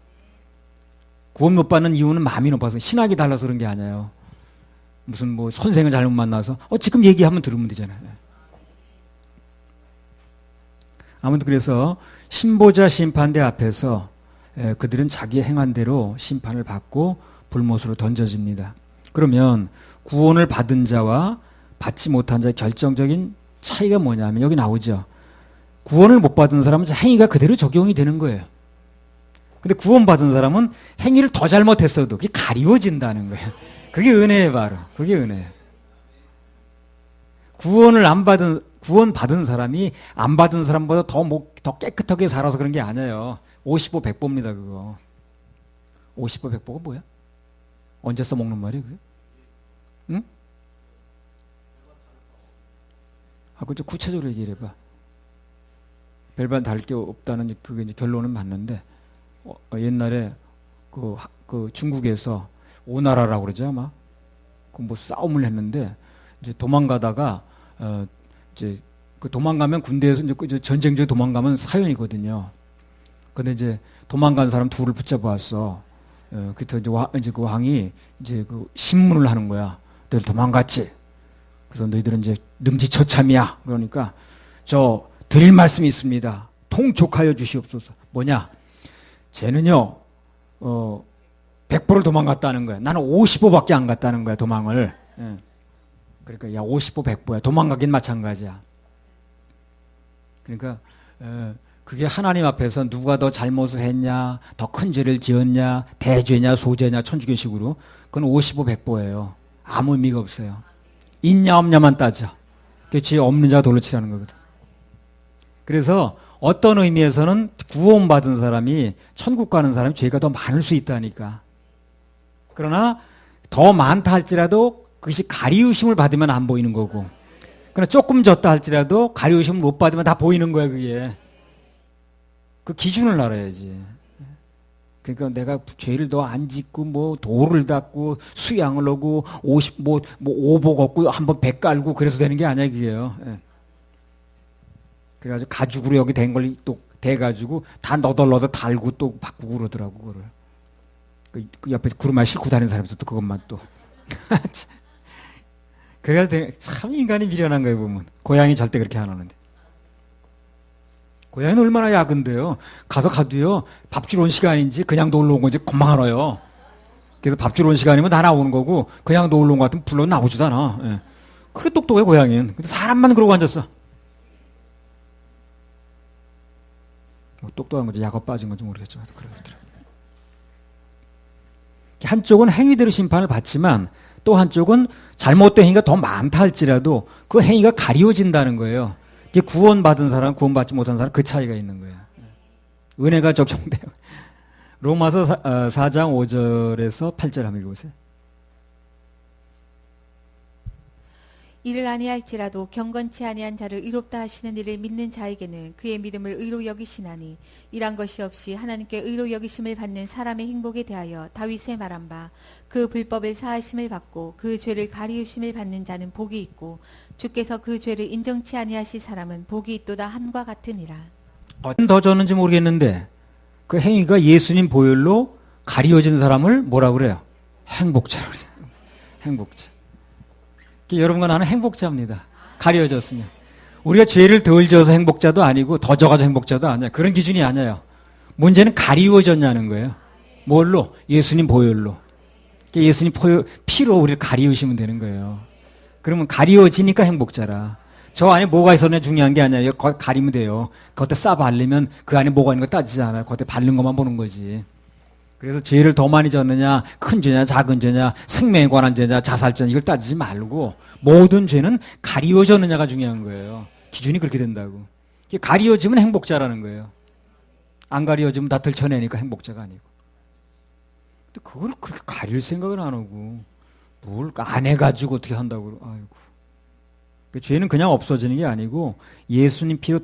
구원 못 받는 이유는 마음이 높아서, 신학이 달라서 그런 게 아니에요. 무슨 뭐 선생을 잘못 만나서 지금 얘기하면 들으면 되잖아요. 아무튼 그래서 신보좌 심판대 앞에서 그들은 자기 행한 대로 심판을 받고 불못으로 던져집니다. 그러면 구원을 받은 자와 받지 못한 자의 결정적인 차이가 뭐냐면 여기 나오죠. 구원을 못 받은 사람은 행위가 그대로 적용이 되는 거예요. 근데 구원받은 사람은 행위를 더 잘못했어도 그게 가리워진다는 거예요. 그게 은혜예요, 바로. 그게 은혜예요. 구원 받은 사람이 안 받은 사람보다 더 깨끗하게 살아서 그런 게 아니에요. 50보 100보입니다, 그거. 50보 100보가 뭐야? 언제 써먹는 말이야, 그게? 응? 그거 좀 구체적으로 얘기를 해봐. 별반 다를 게 없다는 그게 이제 결론은 맞는데, 옛날에 그 중국에서 오나라라고 그러죠, 아마. 그 뭐 싸움을 했는데, 이제 도망가다가, 이제 그 도망가면 군대에서 이제 전쟁 중에 도망가면 사형이거든요. 근데 이제 도망간 사람 둘을 붙잡아왔어. 그때 이제 그 왕이 이제 그 신문을 하는 거야. 너희들 도망갔지? 그래서 너희들은 이제 능지처참이야. 그러니까 드릴 말씀이 있습니다. 통촉하여 주시옵소서. 뭐냐? 쟤는요, 100보를 도망갔다는 거야. 나는 50보밖에 안 갔다는 거야, 도망을. 예. 그러니까 야 50보 100보야. 도망가긴 마찬가지야. 그러니까 그게 하나님 앞에서 누가 더 잘못을 했냐, 더 큰 죄를 지었냐, 대죄냐, 소죄냐, 천주교식으로 그건 50보 100보예요. 아무 의미가 없어요. 있냐 없냐만 따져. 그게 죄 없는 자가 돌로 치라는 거거든. 그래서 어떤 의미에서는 구원받은 사람이 천국 가는 사람이 죄가 더 많을 수 있다니까. 그러나 더 많다 할지라도 그것이 가리우심을 받으면 안 보이는 거고, 그러나 조금 졌다 할지라도 가리우심을 못 받으면 다 보이는 거야, 그게. 그 기준을 알아야지. 그러니까 내가 죄를 더 안 짓고, 뭐, 도를 닦고, 수양을 하고, 5복 걷고, 한번 100 깔고, 그래서 되는 게 아니야, 그게요. 예. 그래가지고 가죽으로 여기 된 걸 또 대가지고, 다 너덜너덜 달고 또 바꾸고 그러더라고, 그거를. 그 옆에 구루마에 싣고 다니는 사람에서 또 그것만 또. 그래서 참 인간이 미련한 거예요, 보면. 고양이 절대 그렇게 안 하는데. 고양이는 얼마나 야근데요. 가도요. 밥 주러 온 시간인지 그냥 놀러 온 건지 금방 알아요. 그래서 밥 주러 온 시간이면 다 나오는 거고 그냥 놀러 온 것 같으면 불러 나오지도 않아. 예. 그래 똑똑해 고양이는. 근데 사람만 그러고 앉았어. 똑똑한 건지 약업 빠진 건지 모르겠지만 그러더라고요. 한쪽은 행위대로 심판을 받지만 또 한쪽은 잘못된 행위가 더 많다 할지라도 그 행위가 가리워진다는 거예요. 이게 구원받은 사람, 구원받지 못한 사람 그 차이가 있는 거예요. 은혜가 적용돼요. 로마서 4장 5절에서 8절 한번 읽어보세요. 이를 아니할지라도 경건치 아니한 자를 의롭다 하시는 이를 믿는 자에게는 그의 믿음을 의로 여기시나니 이란 것이 없이 하나님께 의로 여기심을 받는 사람의 행복에 대하여 다윗의 말한 바 그 불법을 사하심을 받고 그 죄를 가리우심을 받는 자는 복이 있고 주께서 그 죄를 인정치 아니하실 사람은 복이 있도다 함과 같으니라. 더 줬는지 모르겠는데 그 행위가 예수님 보혈로 가리워진 사람을 뭐라 그래요? 행복자라고 그래요. 행복자. 여러분과 나는 행복자입니다. 가려졌으면. 우리가 죄를 덜 지어서 행복자도 아니고 더 져가지고 행복자도 아니야. 그런 기준이 아니에요. 문제는 가리워졌냐는 거예요. 뭘로? 예수님 보혈로. 예수님 피로 우리를 가리우시면 되는 거예요. 그러면 가리워지니까 행복자라. 저 안에 뭐가 있었냐 중요한 게 아니에요. 가리면 돼요. 그것도 싸 바르면 그 안에 뭐가 있는 거 따지지 않아요. 그것도 바른 것만 보는 거지. 그래서 죄를 더 많이 졌느냐, 큰 죄냐, 작은 죄냐, 생명에 관한 죄냐, 자살죄냐 이걸 따지지 말고 모든 죄는 가리워졌느냐가 중요한 거예요. 기준이 그렇게 된다고. 가리워지면 행복자라는 거예요. 안 가리워지면 다 들춰내니까 행복자가 아니고. 근데 그걸 그렇게 가릴 생각은 안 하고 뭘 안 해가지고 어떻게 한다고. 아이고. 죄는 그냥 없어지는 게 아니고 예수님 피로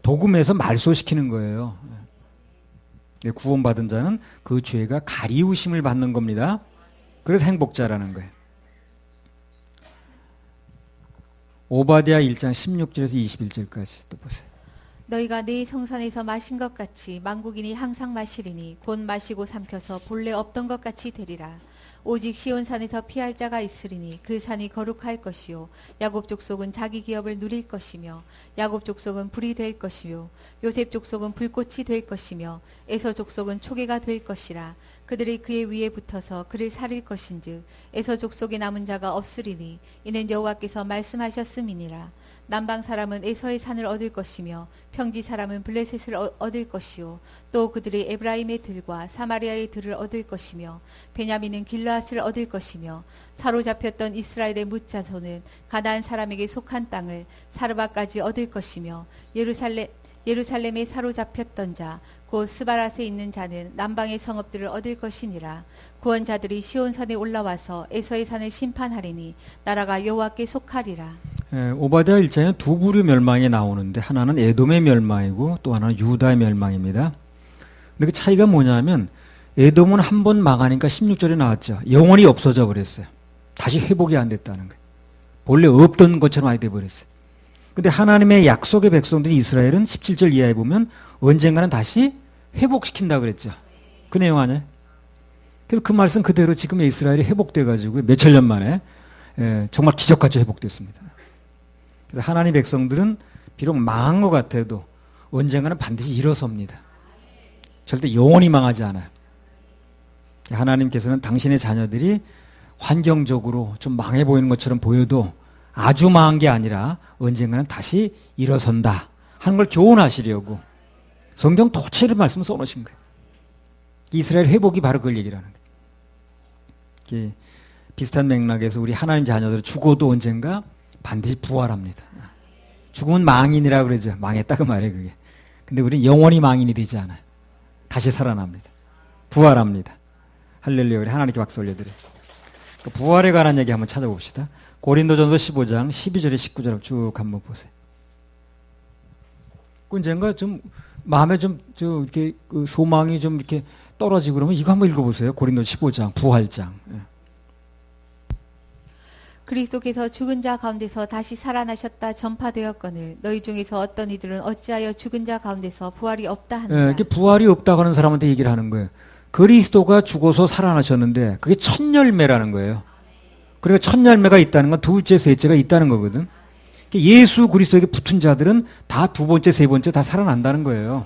도금해서 말소시키는 거예요. 구원받은 자는 그 죄가 가리우심을 받는 겁니다. 그래서 행복자라는 거예요. 오바댜 1장 16절에서 21절까지 또 보세요. 너희가 네 성산에서 마신 것 같이 만국인이 항상 마시리니 곧 마시고 삼켜서 본래 없던 것 같이 되리라. 오직 시온산에서 피할 자가 있으리니 그 산이 거룩할 것이요 야곱 족속은 자기 기업을 누릴 것이며 야곱 족속은 불이 될 것이요 요셉 족속은 불꽃이 될 것이며 에서 족속은 초계가 될 것이라. 그들이 그의 위에 붙어서 그를 살릴 것인즉 에서 족속에 남은 자가 없으리니 이는 여호와께서 말씀하셨음이니라. 남방 사람은 에서의 산을 얻을 것이며 평지 사람은 블레셋을 얻을 것이요 또 그들이 에브라임의 들과 사마리아의 들을 얻을 것이며 베냐민은 길르앗을 얻을 것이며 사로잡혔던 이스라엘의 뭇자손은 가나안 사람에게 속한 땅을 사르바까지 얻을 것이며 예루살렘에 사로잡혔던 자 곧 스바랏에 있는 자는 남방의 성읍들을 얻을 것이니라. 구원자들이 시온산에 올라와서 에서의 산을 심판하리니 나라가 여호와께 속하리라. 오바댜 1장에 두 부류 멸망이 나오는데 하나는 에돔의 멸망이고 또 하나는 유다의 멸망입니다. 근데 그 차이가 뭐냐면 에돔은 한 번 망하니까 16절에 나왔죠. 영원히 없어져 버렸어요. 다시 회복이 안 됐다는 거예요. 본래 없던 것처럼 아예 돼버렸어요. 근데 하나님의 약속의 백성들인 이스라엘은 17절 이하에 보면 언젠가는 다시 회복시킨다고 그랬죠. 그 내용 아니에요? 그래서 그 말씀 그대로 지금 이스라엘이 회복돼가지고 몇천 년 만에 정말 기적같이 회복됐습니다. 그래서 하나님 백성들은 비록 망한 것 같아도 언젠가는 반드시 일어섭니다. 절대 영원히 망하지 않아요. 하나님께서는 당신의 자녀들이 환경적으로 좀 망해 보이는 것처럼 보여도 아주 망한 게 아니라 언젠가는 다시 일어선다 하는 걸 교훈하시려고 성경 도체를 말씀을 써놓으신 거예요. 이스라엘 회복이 바로 그걸 얘기를 하는 거예요. 비슷한 맥락에서 우리 하나님 자녀들은 죽어도 언젠가 반드시 부활합니다. 죽으면 망인이라고 그러죠. 망했다 그 말이에요 그게. 근데 우리는 영원히 망인이 되지 않아요. 다시 살아납니다. 부활합니다. 할렐루야. 우리 하나님께 박수 올려드려요. 그 부활에 관한 얘기 한번 찾아봅시다. 고린도전서 15장 12절에 19절 쭉 한번 보세요. 언젠가 좀 마음에 좀 이렇게 그 소망이 좀 이렇게 떨어지고 그러면 이거 한번 읽어보세요. 고린도전 15장 부활장. 그리스도께서 죽은 자 가운데서 다시 살아나셨다 전파되었거늘 너희 중에서 어떤 이들은 어찌하여 죽은 자 가운데서 부활이 없다 하느냐. 이게 부활이 없다고 하는 사람한테 얘기를 하는 거예요. 그리스도가 죽어서 살아나셨는데 그게 첫 열매라는 거예요. 그리고 첫 열매가 있다는 건 둘째, 셋째가 있다는 거거든. 예수 그리스도에게 붙은 자들은 다 두 번째, 세 번째 다 살아난다는 거예요.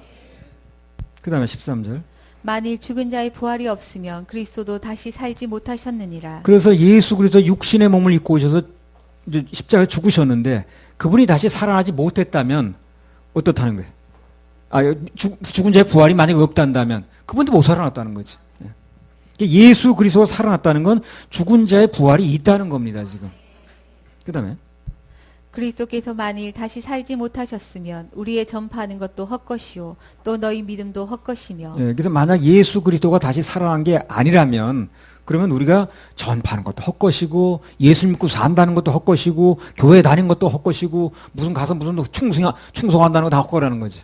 그 다음에 13절. 만일 죽은 자의 부활이 없으면 그리스도도 다시 살지 못하셨느니라. 그래서 예수 그리스도 육신의 몸을 입고 오셔서 이제 십자가에 죽으셨는데 그분이 다시 살아나지 못했다면 어떻다는 거예요? 죽은 자의 부활이 만약에 없단다면 그분도 못 살아났다는 거지. 예수 그리스도가 살아났다는 건 죽은 자의 부활이 있다는 겁니다, 지금. 그 다음에 그리스도께서 만일 다시 살지 못하셨으면 우리의 전파하는 것도 헛것이요 또 너희 믿음도 헛것이며. 그래서 만약 예수 그리스도가 다시 살아난 게 아니라면 그러면 우리가 전파하는 것도 헛것이고 예수 믿고 산다는 것도 헛것이고 교회 다니는 것도 헛것이고 무슨 가서 무슨 충성한다는 거 다 헛거라는 거지.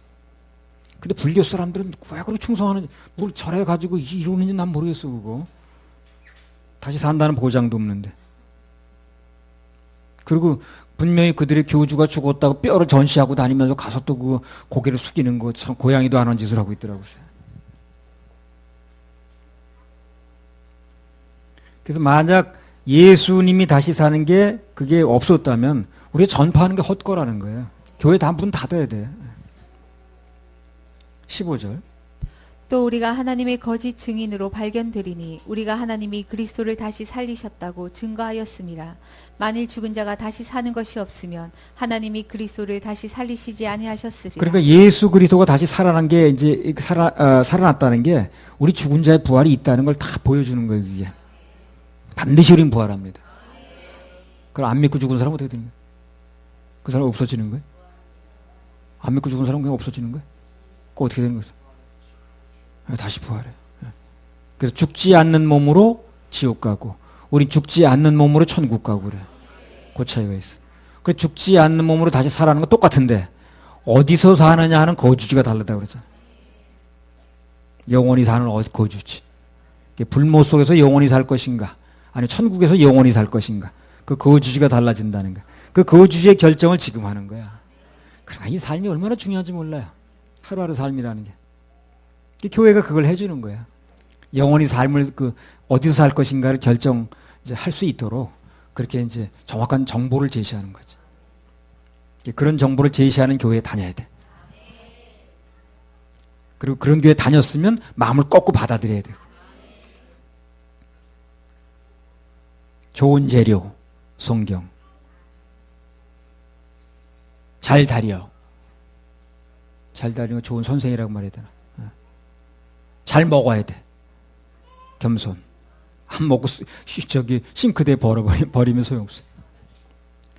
근데 불교 사람들은 왜 그렇게 충성하는지 뭘 절해가지고 이러는지 난 모르겠어 그거. 다시 산다는 보장도 없는데. 그리고 분명히 그들의 교주가 죽었다고 뼈를 전시하고 다니면서 가서 또 그 고개를 숙이는 거 참 고양이도 안 한 짓을 하고 있더라고요. 그래서 만약 예수님이 다시 사는 게 그게 없었다면 우리가 전파하는 게 헛거라는 거예요. 교회 다 문 닫아야 돼. 15절. 또 우리가 하나님의 거짓 증인으로 발견되리니 우리가 하나님이 그리스도를 다시 살리셨다고 증거하였음이라. 만일 죽은 자가 다시 사는 것이 없으면 하나님이 그리스도를 다시 살리시지 아니하셨으리라. 그러니까 예수 그리스도가 다시 살아난 게 이제 살아났다는 게 우리 죽은 자의 부활이 있다는 걸 다 보여주는 거예요. 그게 반드시 우린 부활합니다. 그럼 안 믿고 죽은 사람 어떻게 되는 거예요? 그 사람 없어지는 거예요? 안 믿고 죽은 사람 그냥 없어지는 거예요? 그거 어떻게 되는 거예요? 다시 부활해. 그래서 죽지 않는 몸으로 지옥 가고 우리 죽지 않는 몸으로 천국 가고 그래. 그 차이가 있어. 그 죽지 않는 몸으로 다시 살아나는 건 똑같은데 어디서 사느냐 하는 거주지가 다르다고 그러잖아. 영원히 사는 거주지. 불모 속에서 영원히 살 것인가 아니 천국에서 영원히 살 것인가 그 거주지가 달라진다는 거야. 그 거주지의 결정을 지금 하는 거야. 그러니까 이 삶이 얼마나 중요한지 몰라요. 하루하루 삶이라는 게. 교회가 그걸 해주는 거야. 영원히 삶을 어디서 살 것인가를 결정 할 수 있도록 그렇게 이제 정확한 정보를 제시하는 거지. 그런 정보를 제시하는 교회에 다녀야 돼. 그리고 그런 교회 다녔으면 마음을 꺾고 받아들여야 되고. 좋은 재료, 성경. 잘 다려. 잘 다리는 좋은 선생이라고 말해야 되나. 잘 먹어야 돼. 겸손. 안 먹고 싱크대에 버리면 소용없어.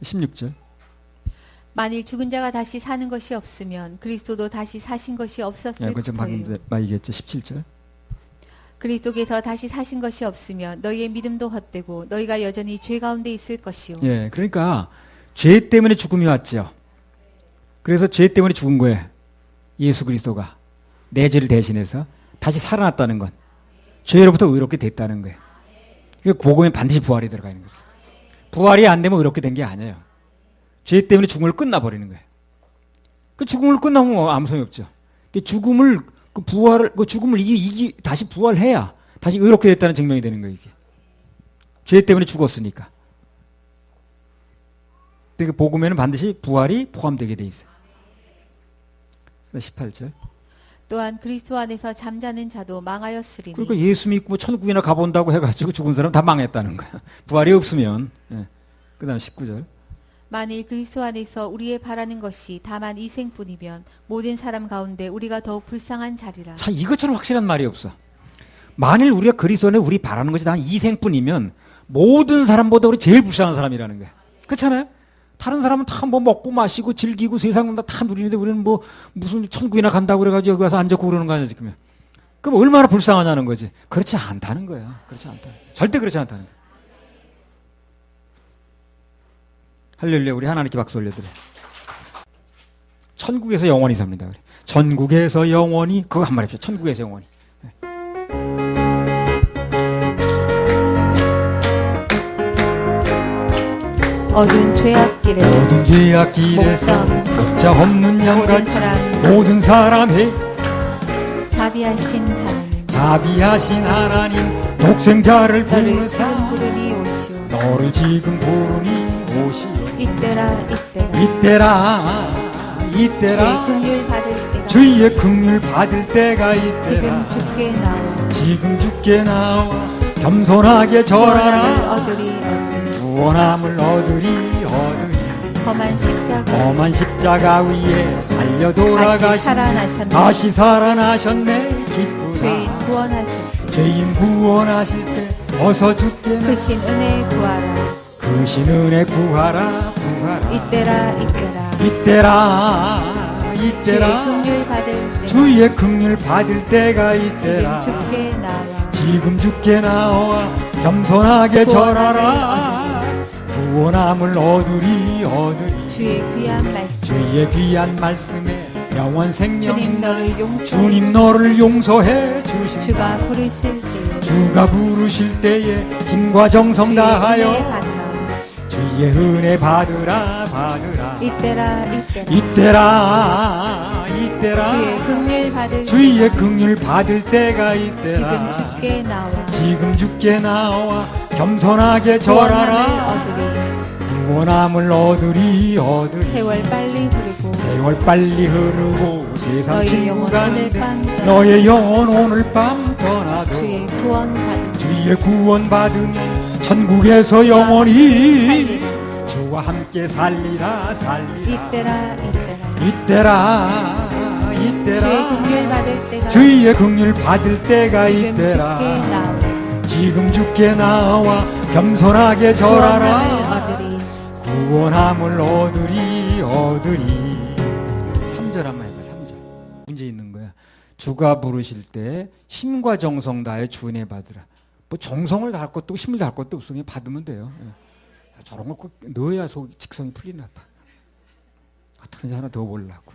16절. 만일 죽은 자가 다시 사는 것이 없으면 그리스도도 다시 사신 것이 없었을 그건 방금 얘기했죠. 17절. 그리스도께서 다시 사신 것이 없으면 너희의 믿음도 헛되고 너희가 여전히 죄 가운데 있을 것이요. 그러니까 죄 때문에 죽음이 왔죠. 그래서 죄 때문에 죽은 거예요. 예수 그리스도가 내 죄를 대신해서 다시 살아났다는 건 죄로부터 의롭게 됐다는 거예요. 그러니까 복음에 반드시 부활이 들어가 있는 거죠. 부활이 안 되면 의롭게 된 게 아니에요. 죄 때문에 죽음을 끝나버리는 거예요. 그 죽음을 끝나면 아무 소용이 없죠. 죽음을 죽음을 다시 부활해야 다시 의롭게 됐다는 증명이 되는 거예요. 이게 죄 때문에 죽었으니까. 그 복음에는 반드시 부활이 포함되게 돼 있어요. 18절. 또한 그리스도 안에서 잠자는 자도 망하였으리니. 그러니까 예수 믿고 천국이나 가본다고 해가지고 죽은 사람 다 망했다는 거야. 부활이 없으면. 그 다음 19절. 만일 그리스도 안에서 우리의 바라는 것이 다만 이 생뿐이면 모든 사람 가운데 우리가 더욱 불쌍한 자리라. 참 이것처럼 확실한 말이 없어. 만일 우리가 그리스도 안에 우리 바라는 것이 단 이 생뿐이면 모든 사람보다 우리 제일 불쌍한 사람이라는 거야. 그렇잖아요? 다른 사람은 다 뭐 먹고 마시고 즐기고 세상 다 누리는데 우리는 뭐 무슨 천국이나 간다고 그래가지고 여기 와서 앉았고 그러는 거 아니야 지금. 그럼 얼마나 불쌍하냐는 거지. 그렇지 않다는 거야. 그렇지 않다. 절대 그렇지 않다는 거야. 할렐루야. 우리 하나님께 박수 올려드려. 천국에서 영원히 삽니다. 우리. 천국에서 영원히 그거 한 말 해보죠. 천국에서 영원히. 어두운 죄악길에 목자 없는 양같이 모든 사람의 자비하신 하나님 독생자를 부르사 너를 지금 부르니 오시오. 너를 지금 부르니 오시오. 이때라 이때라 주의 긍휼 받을 때가 주의 긍휼 받을 때가 이때라 지금 주께 나와 지금 주께 나와 겸손하게 구원함을 절하라 얻으리 구원함을 얻으리 험한 십자가 위에 달려 돌아가시네 다시 살아나셨네 기쁘다 죄인 구원하실 때 어서 주께 그 신 은혜 구하라 그 신 은혜 구하라 이때라 주의 긍휼 받을 때가 이때라 지금 주께 나와 겸손하게 절하라 구원함을 얻으리 주의 귀한 말씀에 영원 생명인 주님 너를 용서해 주신다 주가 부르실 때에 힘과 정성 다하여 주의 은혜 받으라 이때라 주의 긍휼 받을 때가 이때라 지금 주께 나와 겸손하게 절하라 구원함을 얻으리 세월 빨리 흐르고 세상 친구 가는데 너의 영혼 오늘 밤 떠나도 주의 구원 받으면 천국에서 영원히 주와 함께 살리라 이때라 주의 긍휼 받을 때가 이때라 지금 주께 나와 겸손하게 절하라 구원함을 얻으리 3절 한번 해봐 3절 문제 있는 거야 주가 부르실 때 힘과 정성 다해 주 은혜 받으라 뭐 정성을 다할 것도 없고 힘을 다할 것도 없으니 받으면 돼요 저런 걸 꼭 넣어야 직성이 풀리나 봐 어떻게든지 하나 더 보려고